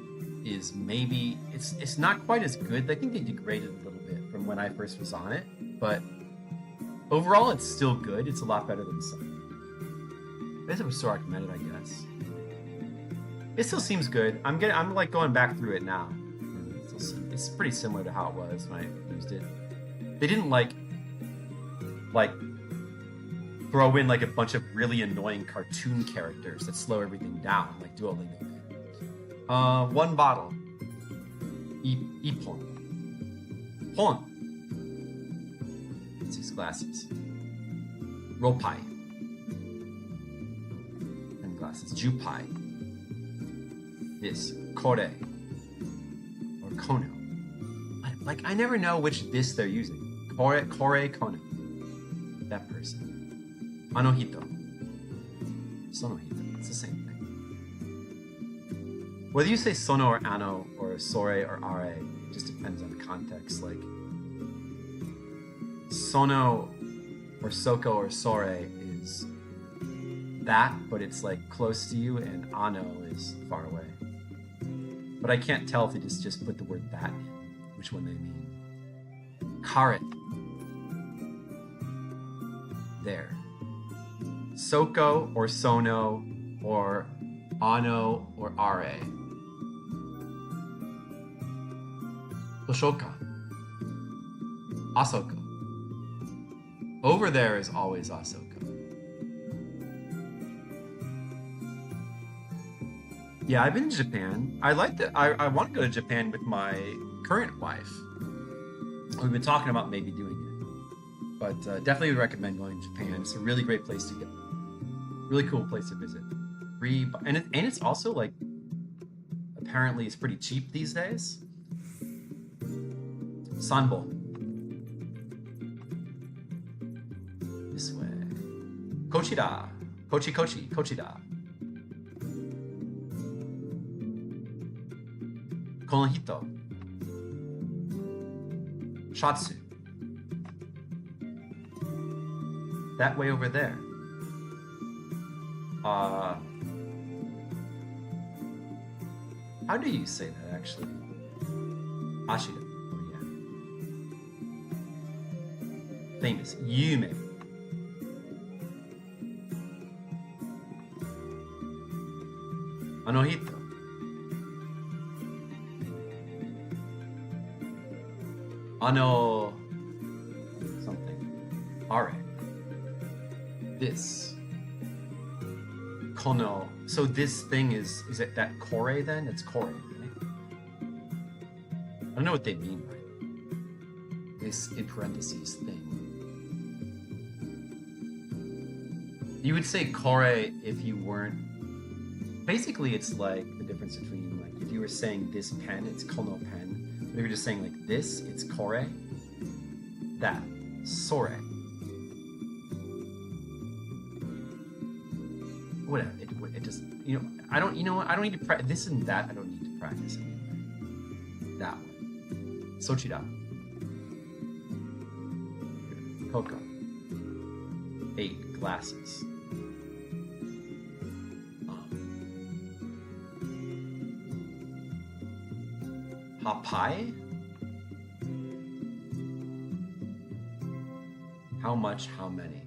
is maybe it's not quite as good. I think they degraded a little bit from when I first was on it, but overall it's still good. It's a lot better than some. I guess it was so recommended, I guess. It still seems good. I'm like going back through it now. It's pretty similar to how it was when I used it. They didn't like throw in like a bunch of really annoying cartoon characters that slow everything down like Duolingo did. 1 bottle. Ipon. Pon. 6 glasses. Ropai. glasses. Jupai. This. Kore. Or kono. Like, I never know which this they're using. Kore kono. That person. Anohito. Sonohito. It's the same thing. Whether you say sono or ano or sore or are, it just depends on context. Like, sono or soko or sore is that, but it's like close to you, and ano is far away. But I can't tell if they just put the word that in, which one they mean. Karet. There. Soko or sono or ano or are. Oshoka. Asoko. Over there is always Asoko. Yeah, I've been to Japan. I like that. I want to go to Japan with my current wife. We've been talking about maybe doing it. But definitely would recommend going to Japan. It's a really great place to go. Really cool place to visit. And it's also like, apparently it's pretty cheap these days. Sanbo. This way. Kochida. Kochida. Konohito. Shatsu. That way over there. How do you say that actually? Ashida. Oh yeah. Famous. Yume. Anohito. Ano something. Are. This. Kono. So this thing is it that kore then? It's kore, right? I don't know what they mean by this in parentheses thing. You would say kore if you weren't. Basically, it's like the difference between, like, if you were saying this pen, it's kono pen. But if you're just saying like this, it's kore. That. Sore. Whatever. It just, I don't, I don't need to practice this and that. I don't need to practice anyway. That one. Sochida. Coco. 8 glasses. Hapai? How much, how many?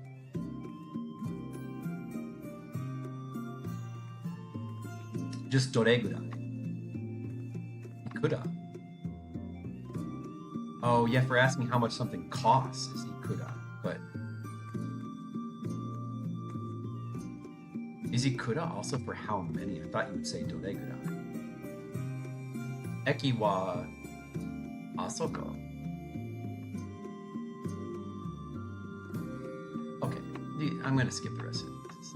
Just doregurai. Ikura. Oh, yeah, for asking how much something costs is ikura, but is ikura also for how many? I thought you would say doregurai. Eki wa asoko. Okay, I'm gonna skip the rest of it. This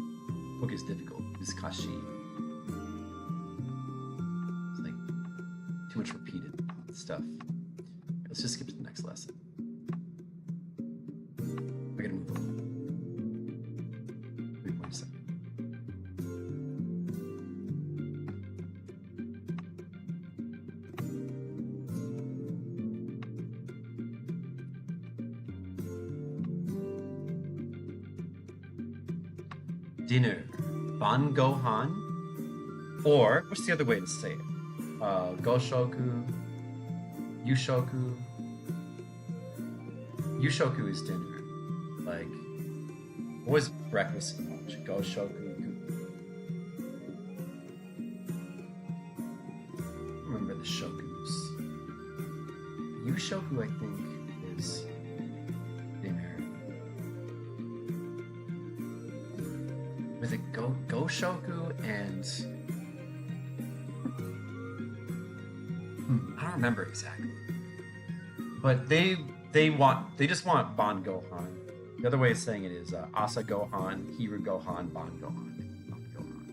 book is difficult. It's kashi. It's like too much repeated stuff. Let's just skip to the next lesson. I gotta move on. Wait 1 second. Dinner, ban gohan, or what's the other way to say it? Goshoku, yushoku. Yushoku is dinner. Like, what was breakfast and lunch? Goshoku. Remember the shokus. Yushoku, I think, is dinner. Was it Goshoku and I don't remember exactly. But they just want Ban Gohan. The other way of saying it is Asa Gohan, Hiru Gohan, Ban Gohan. Ban Gohan.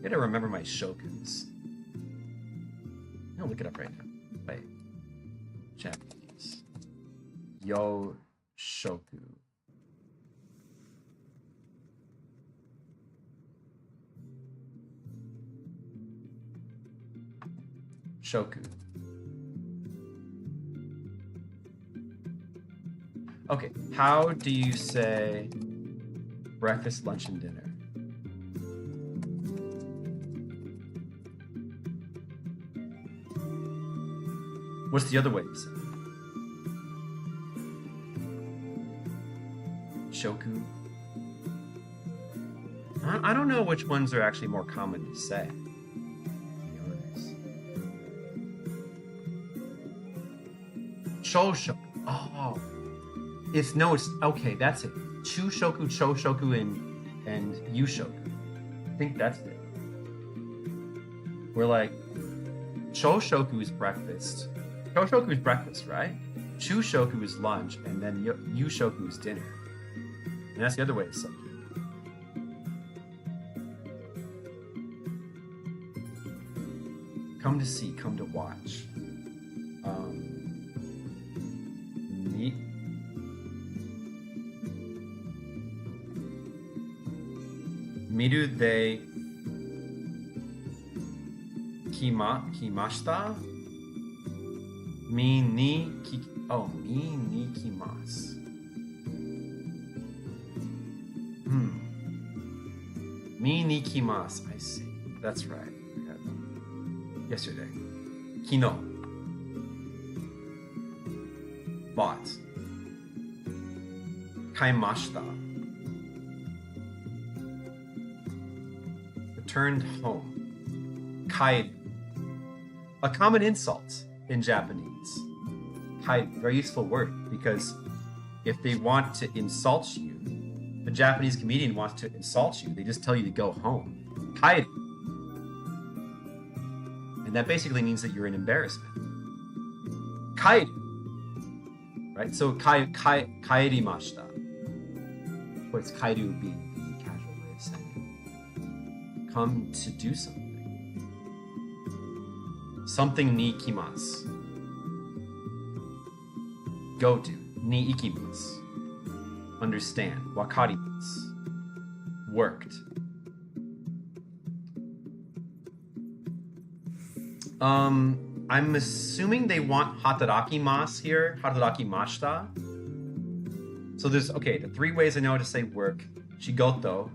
I gotta remember my shokus. I'm gonna look it up right now. Wait. Japanese. Yo shoku. Shoku. Okay, how do you say breakfast, lunch, and dinner? What's the other way to say it? Shoku? I don't know which ones are actually more common to say. Shoshoku. Oh. It's okay, that's it. Chushoku, Choshoku, and Yushoku. I think that's it. We're like, Choshoku is breakfast. Choshoku is breakfast, right? Chushoku is lunch, and then Yushoku is dinner. And that's the other way to say it. Come to see, come to watch. Miru de kimashita? Mi ni kimasu. Mi ni kimasu. I see. That's right. Yesterday. Kino. Bought. Kaimashita. Returned home. Kaidu. A common insult in Japanese. Kaidu, very useful word, because if they want to insult you, a Japanese comedian wants to insult you, they just tell you to go home. Kaidu. And that basically means that you're an embarrassment. Kaidu. Right? So kairimashita. Of course, kaidu being the casual way of saying it. Come to do something. Something ni kimasu. Go to. Ni ikimasu. Understand. Wakarimasu. Worked. I'm assuming they want hatarakimasu here. Hatarakimashita. So there's, the 3 ways I know to say work. Shigoto.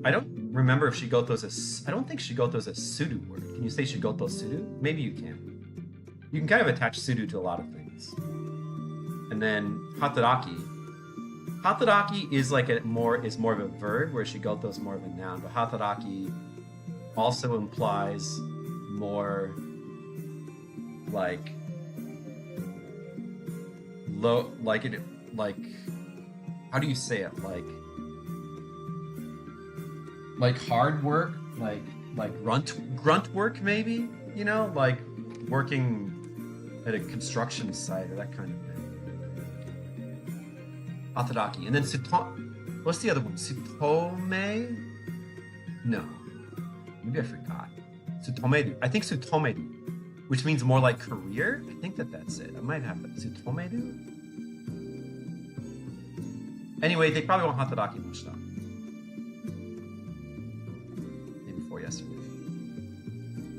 I don't remember if shigoto's I don't think shigoto's a sudo word. Can you say shigoto sudo? Maybe you can. You can kind of attach sudo to a lot of things. And then hataraki. Hataraki is more of a verb, where shigoto is more of a noun, but hataraki also implies more how do you say it? Like hard work, like grunt work, maybe, like working at a construction site or that kind of thing. Hataraki. And then what's the other one? Sutome? No. Maybe I forgot. Sutomedu. I think sutomedu, which means more like career. I think that's it. I might have it. Sutomedu? Anyway, they probably want hataraki mashita. Day before yesterday.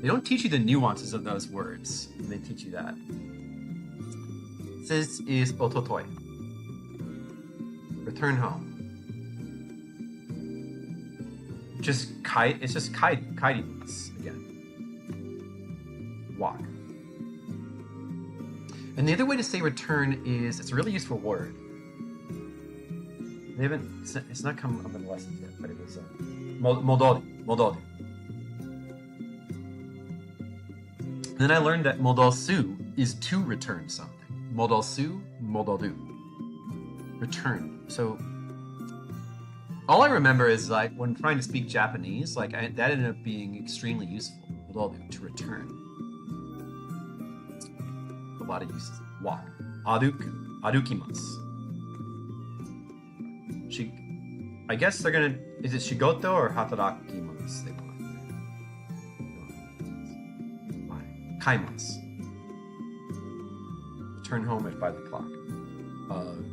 They don't teach you the nuances of those words. They teach you that. This is ototoi. Return home. It's just kaidimas again. Walk. And the other way to say return is, it's a really useful word. It's not come up in the lessons yet, but it was modori. Then I learned that modosu is to return something. Modosu, modoru. Return. So all I remember is when trying to speak Japanese, that ended up being extremely useful. Modoru, to return. A lot of uses. Walk. Aruku. Arukimasu. I guess they're gonna. Is it shigoto or hatarakimasu? hotels they want. Fine. Kaimas. Return home at 5 o'clock.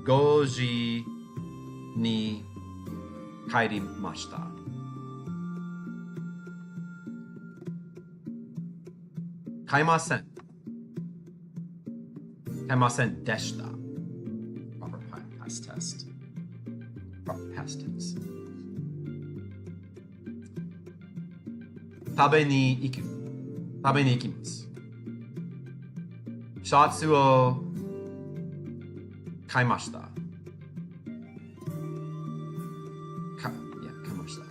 Goji ni kairimashita. Kaimasen. Kaimasen deshita. Proper past test. Proper past tense. Tabe ni iku. Tabe ni ikimasu. Shatsu o kaimashita. Kaimashita.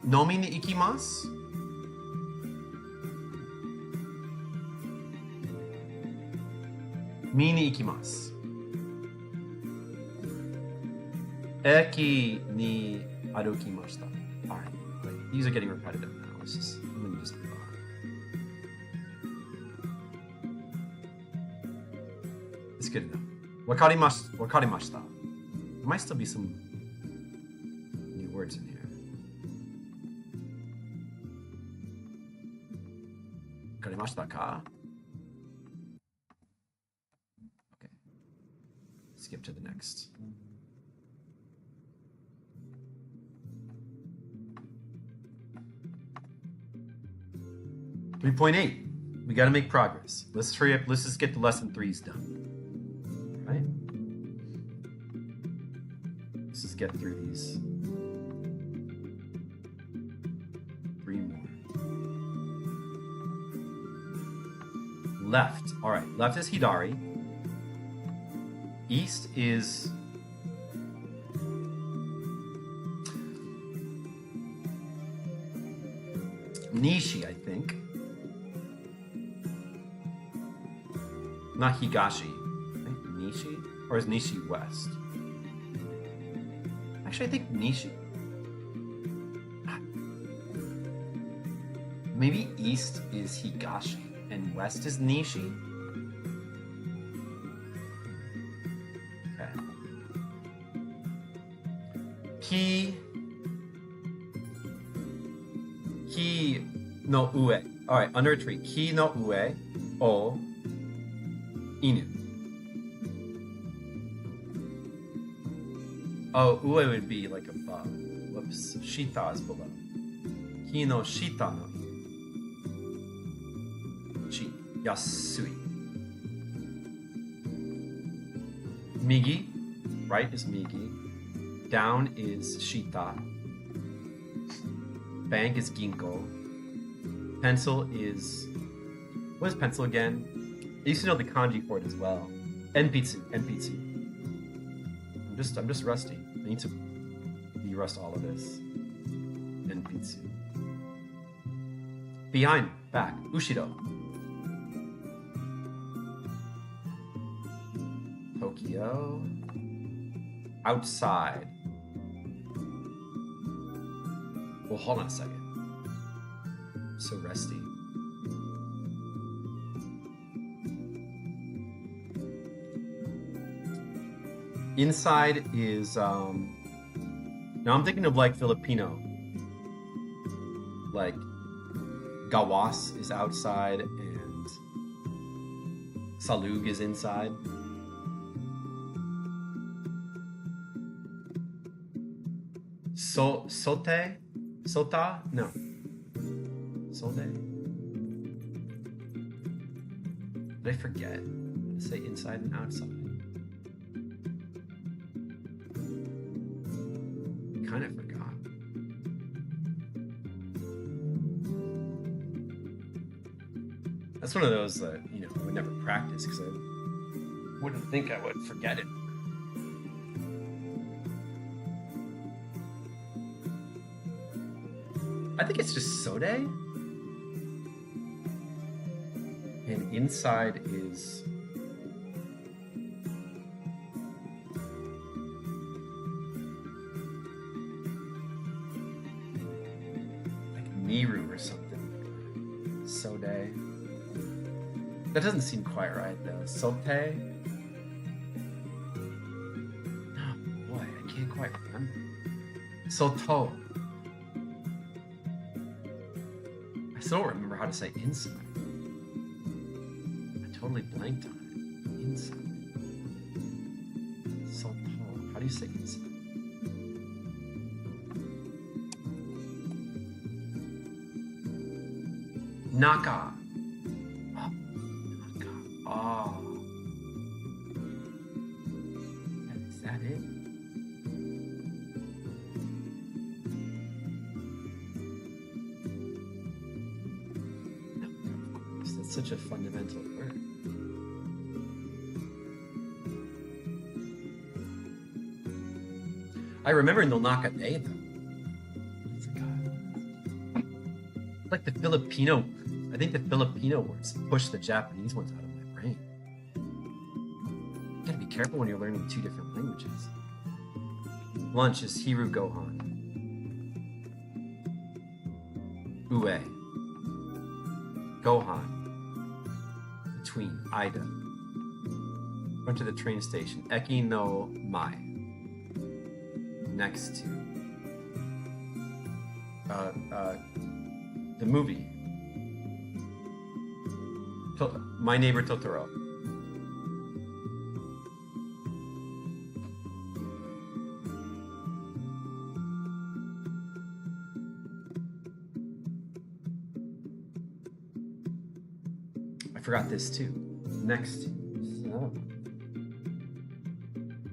Nomi ni ikimasu? Mi ni ikimasu. Eki ni arukimashita. Alright, these are getting repetitive now. I'm gonna just move on. It's good enough. Wakarimashita. There might still be some new words in here. Wakarimashita ka? Okay. Skip to the next. .8. We got to make progress. Let's hurry up. Let's just get the lesson 3s done. Right? Let's just get through these. 3 more. Left. All right. Left is Hidari. East is Nishi, I think. Not Higashi. Right? Nishi? Or is Nishi west? Actually, I think Nishi. Maybe east is Higashi and west is Nishi. Okay. Ki no ue. Alright, under a tree. Ki no ue o inu. Oh, ue would be like above. Whoops. Shita is below. Ki no shita no chi. Yasui. Migi. Right is Migi. Down is shita. Bank is ginkgo. Pencil is... What is pencil again? I used to know the kanji for it as well. Enpitsu. I'm just rusty. I need to de-rust all of this. Enpitsu. Behind. Back. Ushiro. Tokyo. Outside. Well, hold on a second. I'm so rusty. Inside is now I'm thinking of like Filipino. Like gawas is outside and salug is inside. Sote? Sota? No. Sote? Did I forget? Did I say inside and outside? Kind of forgot. That's one of those that, you know, I would never practice because I wouldn't think I would forget it. I think it's just sode. And inside is... Miru or something. Sode. That doesn't seem quite right though. Sote? Oh boy, I can't quite remember. Soto. I still don't remember how to say inside. I totally blanked on it. Inside. Soto. How do you say inside? Naka. Oh, Naka. Oh. Is that it? No, of course. That's such a fundamental word. I remember Nonaka Day though. Like the Filipino, I think the Filipino words push the Japanese ones out of my brain. You gotta be careful when you're learning two different languages. Lunch is Hiru Gohan. Ue. Gohan. Between. Ida. Went to the train station. Eki no Mai. Next to. The movie. My Neighbor Totoro. I forgot this too. Next to. This is another one.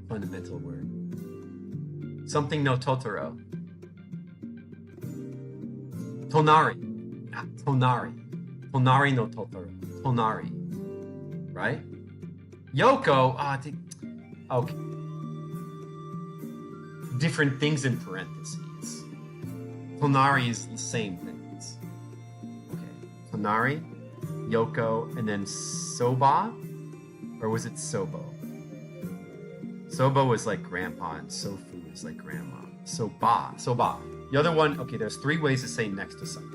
Fundamental word. Something no Totoro. Tonari. Tonari. Tonari no Totoro. Tonari. Right? Yoko. Okay. Different things in parentheses. Tonari is the same things. Okay. Tonari, Yoko, and then Soba? Or was it Sobo? Sobo was like grandpa and Sofu is like grandma. Soba. The other one, okay, there's three ways to say next to something.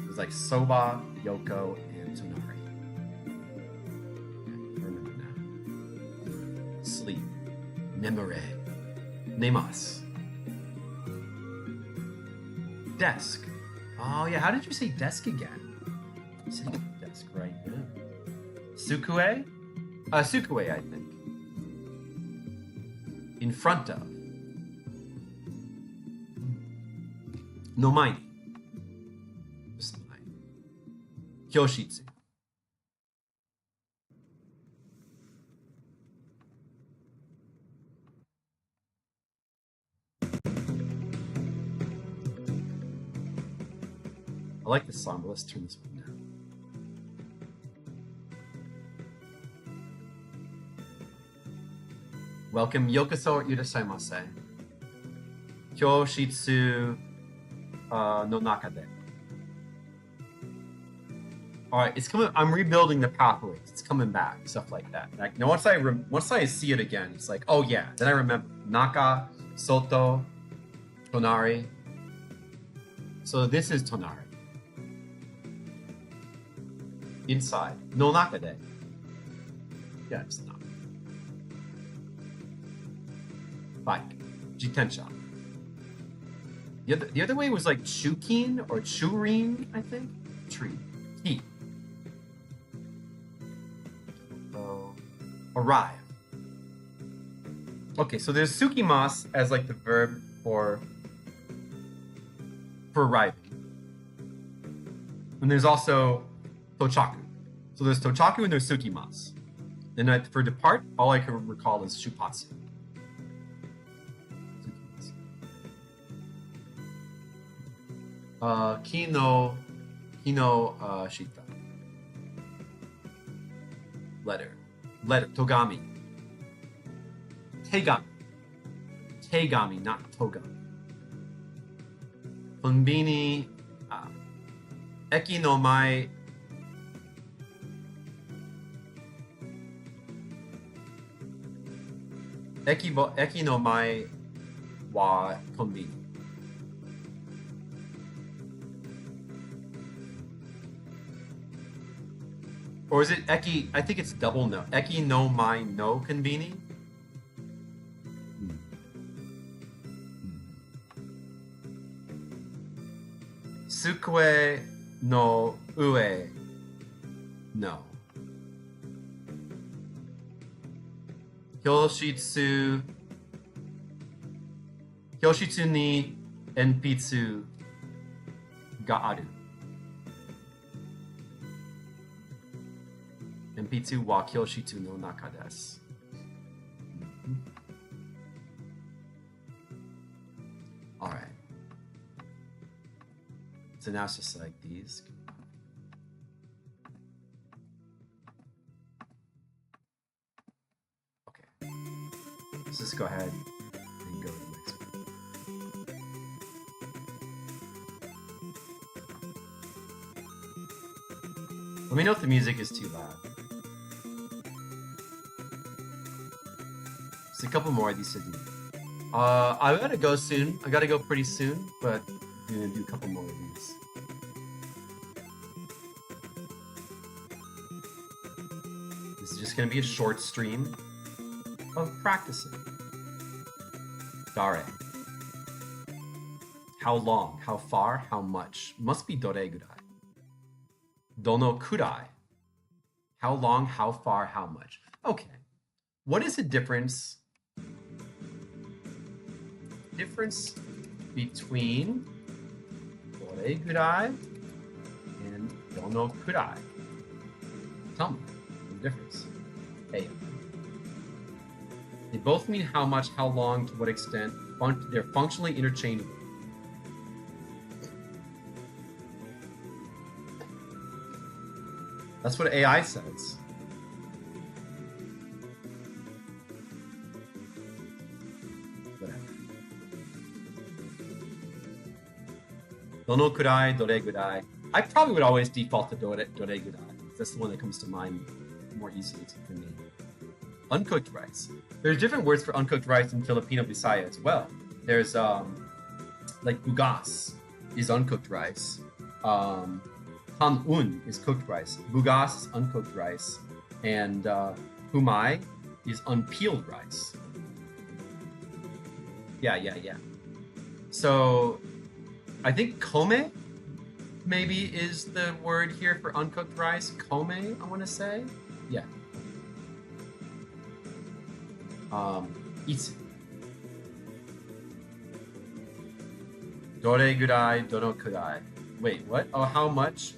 It's like Soba, Yoko, and Tonari. Okay, I remember now. Sleep. Nemure. Nemas. Desk. Oh yeah, how did you say desk again? Sitting at the desk right now. Sukue? Sukue, I think. In front of. Nomaini. Beside. Kyoshitsu. I like this song, but let's turn this one down. Welcome, Yokoso irashaimase. Kyoshitsu no Nakade. Alright, it's coming. I'm rebuilding the pathways. It's coming back, stuff like that. Like, now once I see it again, it's like, oh yeah. Then I remember Naka, Soto, Tonari. So this is Tonari. Inside. No Nakade. Yeah, it's not. Bike. Jitensha. The other way was like Chukin or Churin, I think. Tree. Tea. Arrive. Okay, so there's Sukimas as like the verb for arriving. And there's also Tochaku. So there's Tochaku and there's Sukimas. And for depart, all I can recall is Shupatsu. Kino Shita. Letter, Togami. Tegami, not Togami. Konbini, Eki no Mai. Eki no Mai wa Konbini. Or is it eki? I think it's double no. Eki no mai no conveni. Sukue no ue no. Hyoshitsu ni enpitsu ga aru. Enpitsu wa kyoshitsu no naka desu. All right. So now it's just like these. Okay. Let's just go ahead and go to the next one. Let me know if the music is too loud. Just a couple more of these to do. I gotta go soon. I gotta go pretty soon, but I'm gonna do a couple more of these. This is just gonna be a short stream of practicing. Dare. How long? How far? How much? Must be dore gurai. Dono kurai. How long? How far? How much? Okay. What is the difference? Difference between dore gurai and dono kurai? Tell me the difference. Hey. They both mean how much, how long, to what extent. They're functionally interchangeable. That's what AI says. Whatever. Dono kurai, dore gurai. I probably would always default to dore gurai. That's the one that comes to mind more easily for me. Uncooked rice. There's different words for uncooked rice in Filipino Bisaya as well. There's like bugas is uncooked rice. Han-un is cooked rice. Bugas is uncooked rice. And humai is unpeeled rice. Yeah. So I think kome maybe is the word here for uncooked rice. Kome, I want to say. Yeah. Itsu. Dore gurai, dono kurai. Wait, what? Oh, how much?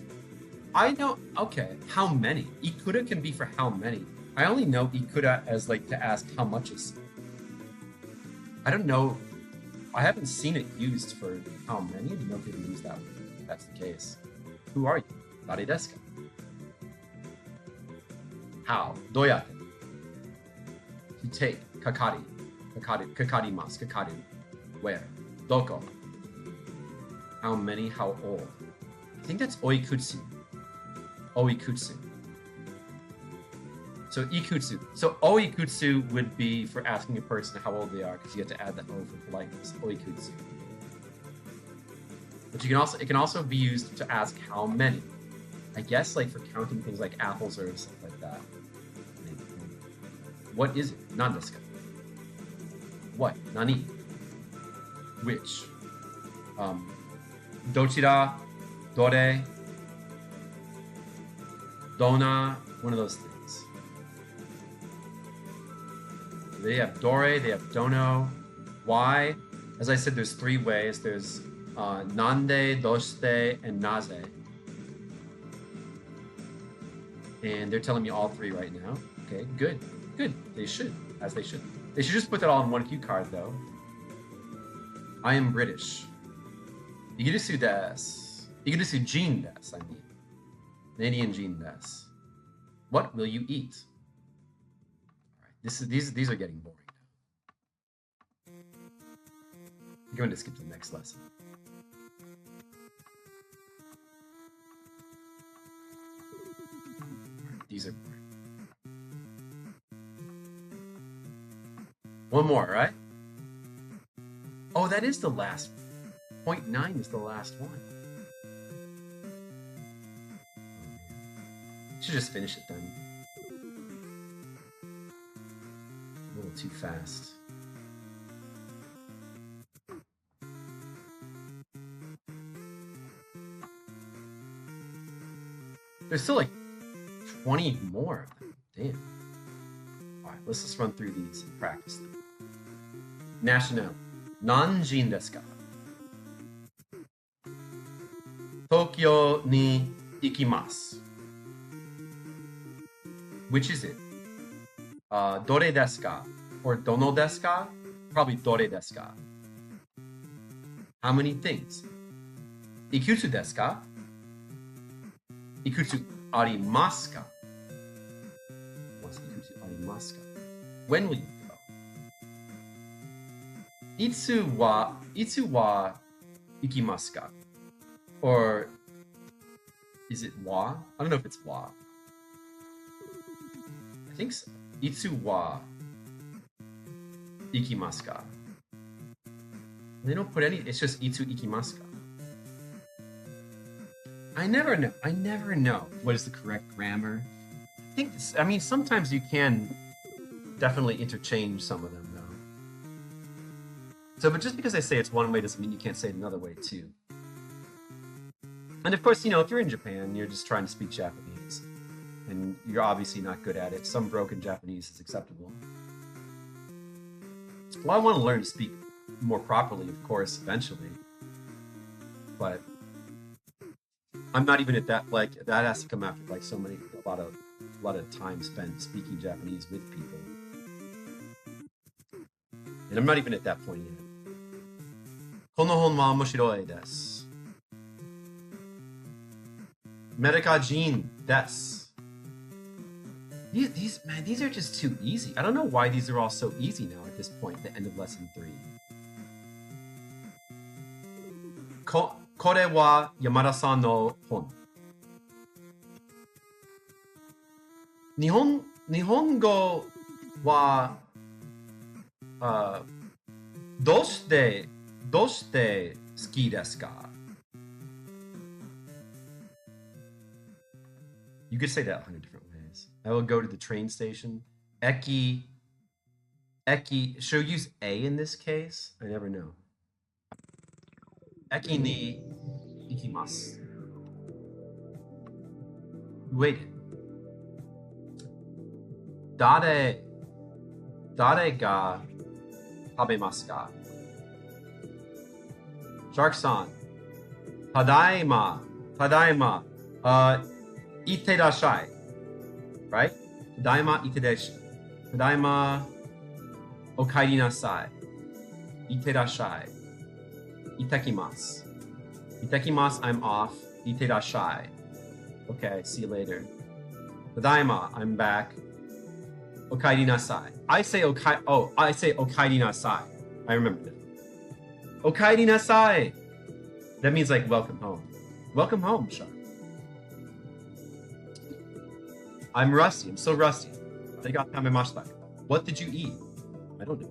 I know. Okay, how many? Ikura can be for how many. I only know ikura as like to ask how much is. I don't know. I haven't seen it used for how many. I don't know if they use that word. If that's the case. Who are you? Dare desu ka? How? Doyate. To take. Kakari. Kakarimasu. Kakari. Where? Doko. How many? How old? I think that's oikutsu. Oikutsu. So ikutsu. So oikutsu would be for asking a person how old they are, because you have to add the o for politeness. Oikutsu. But it can also be used to ask how many. I guess like for counting things like apples or stuff like that. What is it? Nandesu ka? What? Nani? Which? Dochira, dore, dona, one of those things. They have dore, they have dono. Why? As I said, there's three ways. There's nande, doshite, and naze. And they're telling me all three right now. Okay, good. They should, as they should. They should just put that all in one cue card, though. I am British. Igirisu desu. Igirisu jin desu, I mean. Canadian jin desu. What will you eat? All right, these are getting boring now. I'm going to skip to the next lesson. These are boring. One more, right? Oh, that is the last. 0.9 is the last one. Should just finish it then. A little too fast. There's still like 20 more of them. Damn. Alright, let's just run through these and practice them. National. Nanjin desu ka? Tokyo ni ikimasu. Which is it? Dore desu ka? Or dono desu ka? Probably dore desu ka. How many things? Ikutsu desu ka? Ikutsu arimasu ka? Ikutsu arimasu ka? When will you go? Itsu wa ikimasu ka? Or is it wa? I don't know if it's wa. I think so. Itsu wa ikimasu ka? They don't put any, it's just itsu ikimasu ka. I never know what is the correct grammar. I think this, I mean, sometimes you can definitely interchange some of them though. So, but just because I say it's one way doesn't mean you can't say it another way too. And of course, you know, if you're in Japan, you're just trying to speak Japanese and you're obviously not good at it. Some broken Japanese is acceptable. Well, I want to learn to speak more properly, of course, eventually. But I'm not even at that, like, that has to come after like a lot of time spent speaking Japanese with people. And I'm not even at that point yet. Kono hon wa omoshiroi desu. Merikajin desu. These are just too easy. I don't know why these are all so easy now at this point, the end of lesson 3. Kore wa Yamada-san no hon. Nihongo wa doshite suki desu ka? You could say that 100 different ways. I will go to the train station. Eki. Should I use A in this case? I never know. Eki ni ikimasu. You waited. Dare ga tabemasu ka? Shark-san. Tadaima. Iterashai. Right? Tadaima iterashai. Tadaima okaeri nasai. Iterashai. Itakimasu. Itakimasu, I'm off. Iterashai. Okay, see you later. Tadaima, I'm back. Okaeri nasai. I say okaeri nasai. I remember that. Okaeri nasai. That means like welcome home. Welcome home, Shark. I'm rusty. I'm so rusty. What did you eat? I don't know.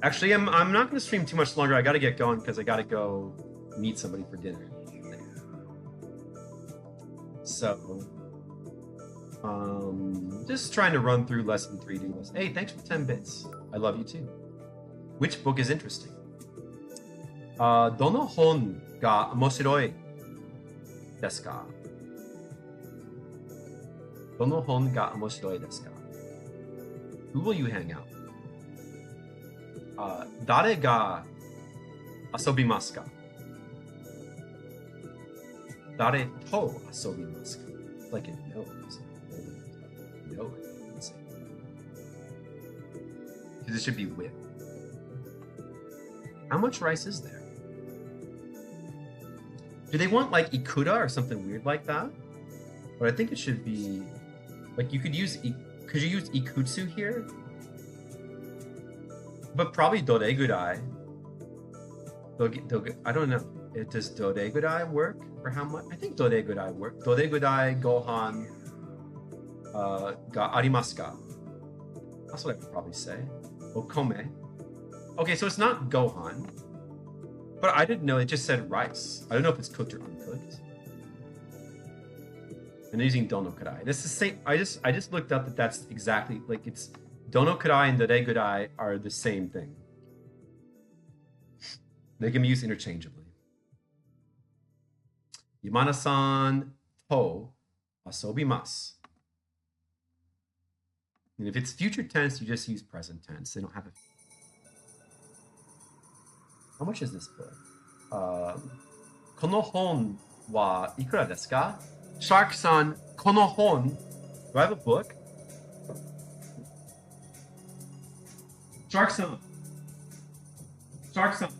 Actually, I'm not going to stream too much longer. I got to get going because I got to go meet somebody for dinner. So, just trying to run through lesson 3. Hey, thanks for 10 bits. I love you too. Which book is interesting? Dono hon ga omoshiroi desu ka? Dono hon ga omoshiroi desu ka? Who will you hang out? Dare ga asobimasu ka? Dare to asobimasu ka? Like it knows. No, because it should be with. How much rice is there? Do they want like ikura or something weird like that? But I think it should be like you could use. Could you use ikutsu here? But probably doregurai. I don't know. Does doregurai work? Or how much? I think doregurai work. Doregurai gohan ga arimasu ka? That's what I would probably say. Okome. Okay, so it's not gohan. But I didn't know, it just said rice. I don't know if it's cooked or uncooked. And using donokurai. This is the same. I just looked up that that's exactly like it's donokurai and doregurai are the same thing. They can be used interchangeably. Yamada-san to asobimasu. And if it's future tense, you just use present tense. They don't have a. How much is this book? Kono hon wa ikura desu ka? Shark-san, kono hon. Do I have a book? Shark-san. Shark-san.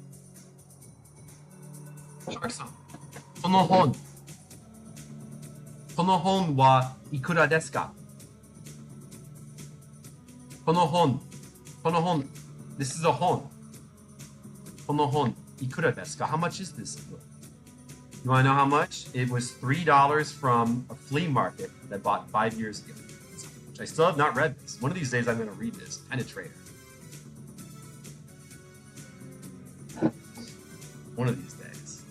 Shark-san. Kono hon. Kono hon wa ikura desu ka? Kono hon. Kono hon. This is a hon. Kono hon. Ikura desu ka? How much is this book? You want to know how much? It was $3 from a flea market that I bought 5 years ago. Which I still have not read this. One of these days I'm going to read this. Penetrator. One of these days.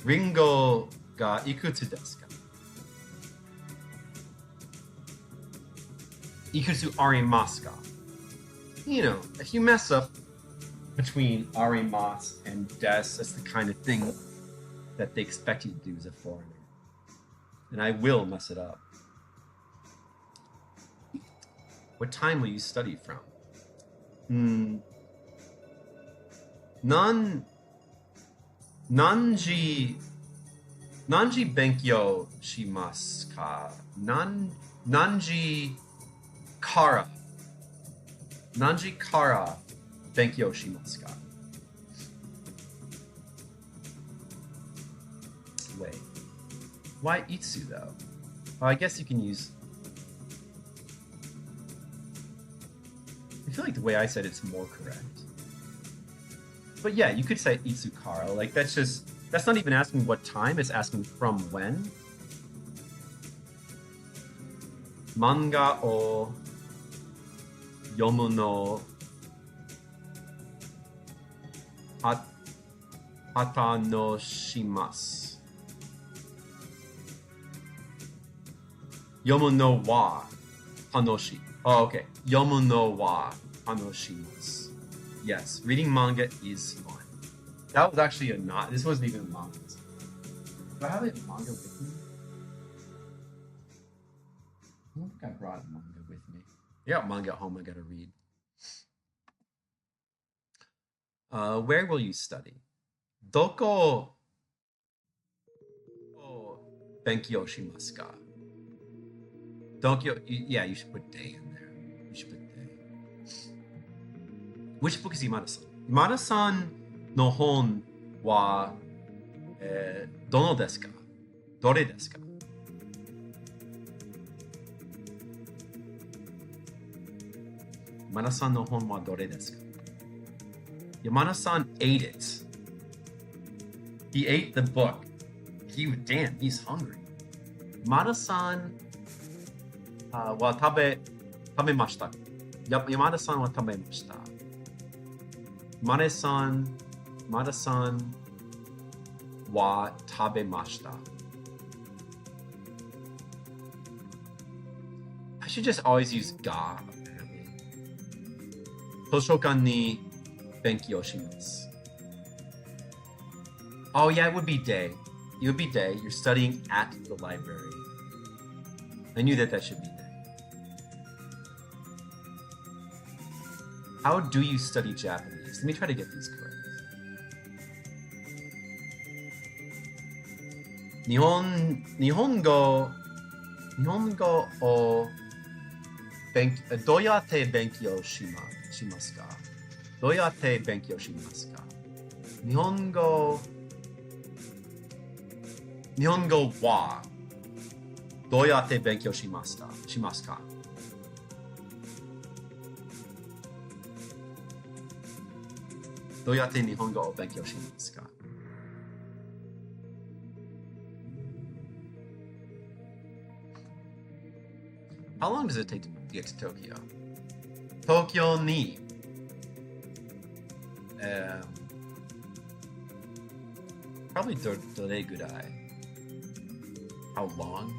Ringo ga ikutsu desu ka? Ikutsu arimasu ka? You know, if you mess up between arimasu and des, that's the kind of thing that they expect you to do as a foreigner. And I will mess it up. What time will you study from? Nanji benkyo shimasu ka? Nanji kara benkyo shimasu ka? Wait. Why itsu though? Well, I guess you can use. I feel like the way I said it's more correct. But yeah, you could say itsukara. Like that's not even asking what time, it's asking from when. Manga o yomu no hata no shimasu. Yomu no wa hanoshi. Oh, okay. Yomu no wa hanoshimasu. Yes, reading manga is fun. That was actually a not. This wasn't even a manga. Do I have a manga with me? I don't think I brought manga with me. I got manga at home I gotta read. Where will you study? Doko benkyo shimasu ka? Tokyo, yeah, you should put day in there. You should put day. Which book is Imada-san? Imada-san no hon wa dono desu ka? Dore desu ka? Imada-san no hon wa dore desu ka? Yamada-san ate it. He ate the book. Damn, he's hungry. Imada-san wa tabemashita. Yamada-san wa tabemashita. Imada-san wa tabemashita. I should just always use ga, apparently. Toshokan ni benkyo shimasu. Oh yeah, it would be day. It would be day. You're studying at the library. I knew that should be day. How do you study Japanese? Let me try to get these correct. Nihongo o doyate benkyo shimasu ka? Doyate benkyo shimasu ka? Nihongo wa doyate benkyo shimasu ka? Doyate nihongo o benkyo shimasu ka? How long does it take to get to Tokyo? Tokyo ni Um, Probably doregurai. How long?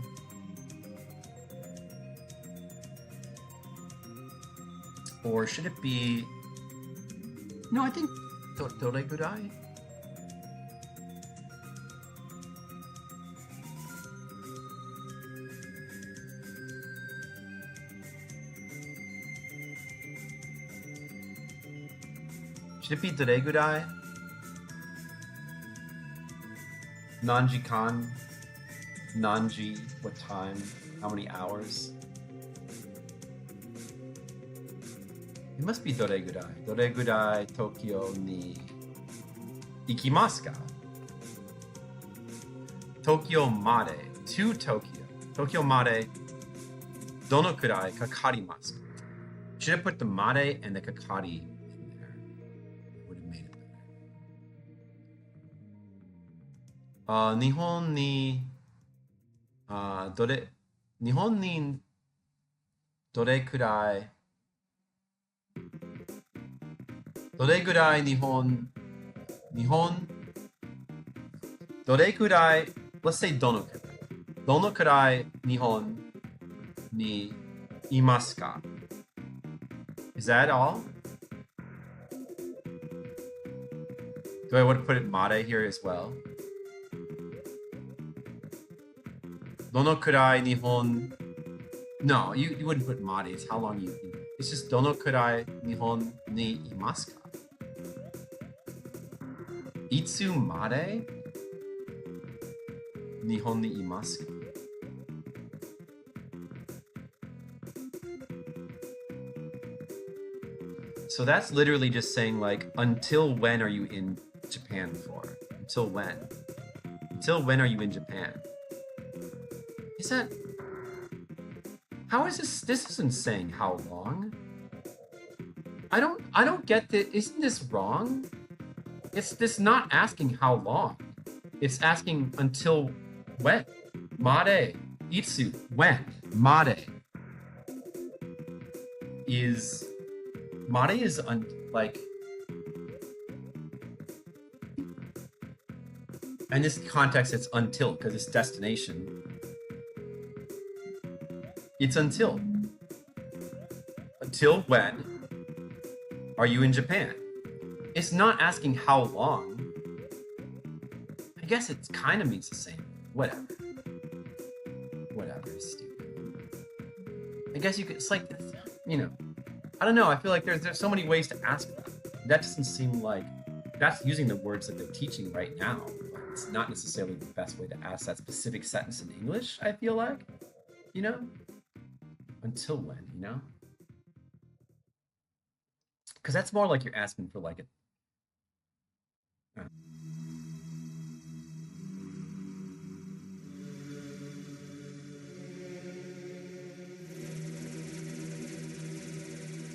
Or should it be... No, I think doregurai. Should it be doregurai? Nanji kan? Nanji, what time? How many hours? It must be doregurai. Doregurai Tokyo ni ikimasu ka? Tokyo made. To Tokyo. Tokyo made donokurai kakarimasu ka? Should have put the made and the kakari in there. It would have made it better. Nihon ni Nihon ni doregurai Nihon doregurai, let's say donokurai Nihon ni imasu ka? Is that all? Do I want to put it made here as well? Donokurai Nihon. No, you wouldn't put made. It's how long you. It's just donokurai Nihon ni imasu ka? Itsu made Nihon ni imasu ka? So that's literally just saying, like, until when are you in Japan for? Until when? Until when are you in Japan? Is that... How is this? This isn't saying how long. I don't get that. Isn't this wrong? It's this not asking how long. It's asking until when. Made. Itsu. When. Made. Is... Made is like... In this context, it's until, because it's destination. It's until. Until when are you in Japan? It's not asking how long. I guess it kind of means the same. Whatever. Whatever is stupid. I guess you could, it's like, you know, I don't know. I feel like there's so many ways to ask that. That doesn't seem like, that's using the words that they're teaching right now. But it's not necessarily the best way to ask that specific sentence in English, I feel like. You know? Until when, you know? Because that's more like you're asking for like a...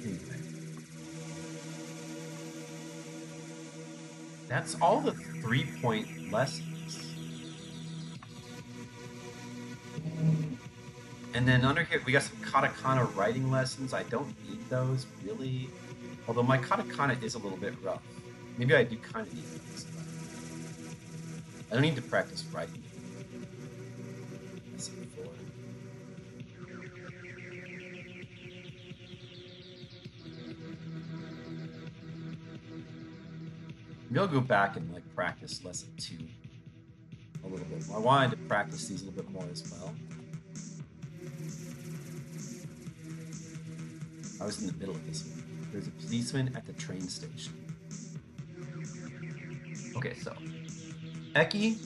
Anyway. That's all the 3-point lessons. And then under here, we got some katakana writing lessons. I don't need those, really. Although my katakana is a little bit rough. Maybe I do kind of need those. I don't need to practice writing. Maybe I'll go back and like practice lesson 2 a little bit more. I wanted to practice these a little bit more as well. I was in the middle of this one. There's a policeman at the train station. Okay, so Eki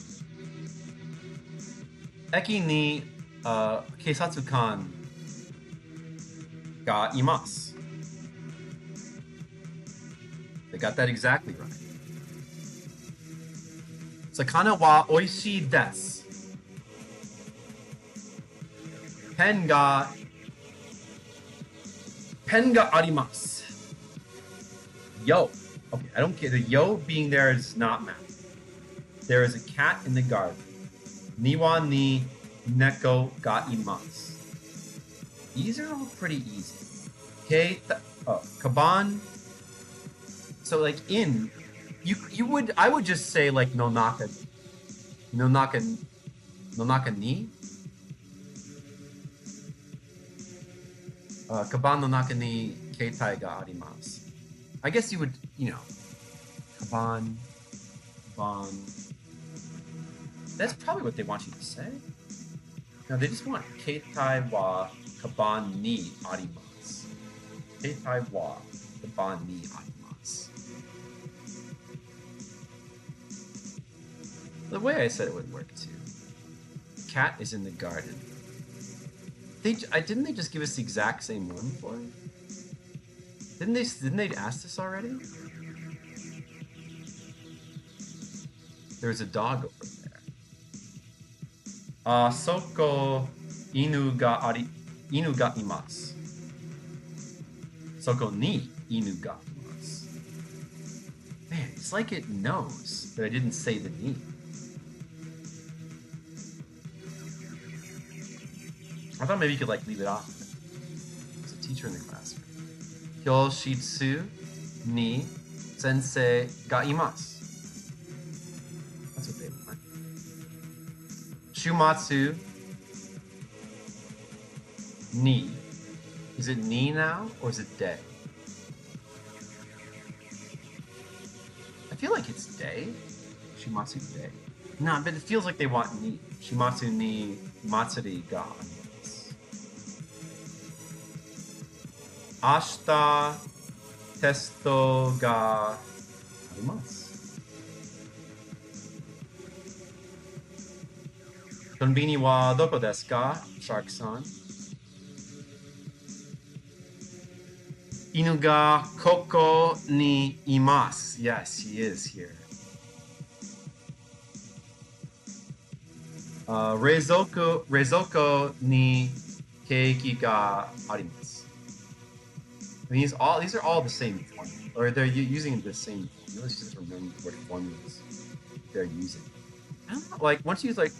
ni keisatsukan ga imasu. They got that exactly right. Sakana wa oishii desu. Pen ga arimasu. Yo. Okay, I don't care. The yo being there does not matter. There is a cat in the garden. Niwa ni neko ga imasu. These are all pretty easy. Kaban So like in, I would just say like nonaka ni, kaban no naka ni keitai ga arimasu. I guess you would, kaban. That's probably what they want you to say. No, they just want keitai wa kaban ni arimasu. Keitai wa kaban ni arimasu. The way I said it would work too. Cat is in the garden. Didn't they just give us the exact same one for it? Didn't they ask this already? There's a dog over there. Soko inu ga imasu. Soko ni inu ga imasu. Man, it's like it knows that I didn't say the ni. I thought maybe you could like leave it off. There's a teacher in the classroom. Kyoshitsu ni sensei ga imasu. That's what they want. Shumatsu ni. Is it ni now or is it day? I feel like it's day. Shumatsu day. Nah, but it feels like they want ni. Shumatsu ni matsuri ga arimasu. Ashita testo ga arimasu. Konbini wa doko desu ka, Shark-san? Inu ga koko ni imasu. Yes, he is here. Reizoko ni keiki ga arimasu. These are all the same formula, or they're using the same formulas. Just remember what formulas they're using. I don't know, like once you sort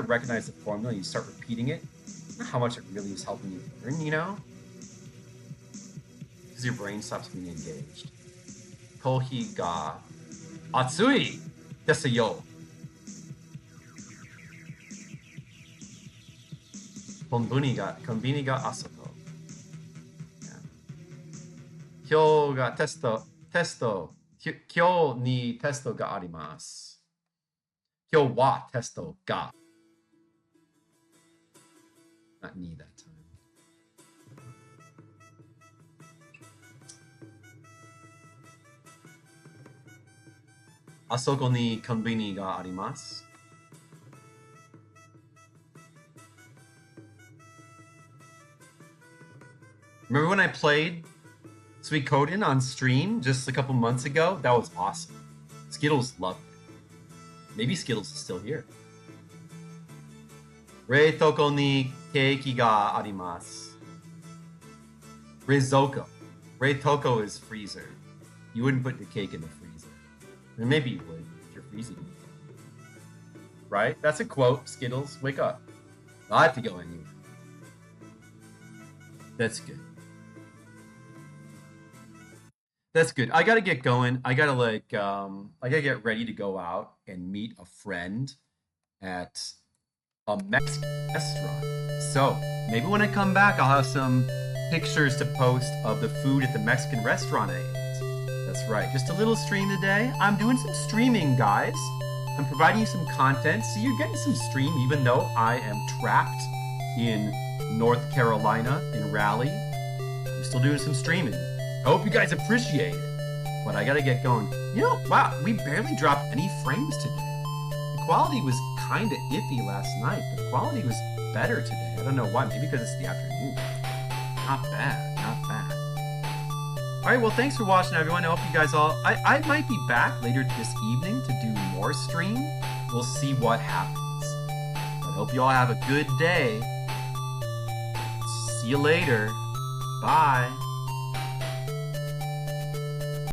of recognize the formula, you start repeating it. I don't know how much it really is helping you learn, because your brain stops being engaged. Kohi ga atsui desu yo. Konbini ga asoko. Kyo ga testo. Kyo ni testo ga arimasu. Kyo wa testo ga. Not ni that time. Asoko ni konbini ga arimasu. Remember when I played Suikoden on stream just a couple months ago? That was awesome. Skittles loved it. Maybe Skittles is still here. Reitoko ni keiki ga arimasu. Reizoko. Reitoko is freezer. You wouldn't put the cake in the freezer. Or maybe you would if you're freezing it. Right? That's a quote, Skittles. Wake up. I have to go anyway. That's good. That's good. I gotta get going. I gotta get ready to go out and meet a friend at a Mexican restaurant. So maybe when I come back, I'll have some pictures to post of the food at the Mexican restaurant I ate. That's right. Just a little stream today. I'm doing some streaming, guys. I'm providing you some content, so you're getting some stream, even though I am trapped in North Carolina in Raleigh. I'm still doing some streaming. I hope you guys appreciate it, but I gotta get going. Wow, we barely dropped any frames today. The quality was kind of iffy last night, but the quality was better today. I don't know why, maybe because it's the afternoon. Not bad, not bad. All right, well, thanks for watching, everyone. I hope you guys all... I might be back later this evening to do more stream. We'll see what happens. I hope you all have a good day. See you later. Bye.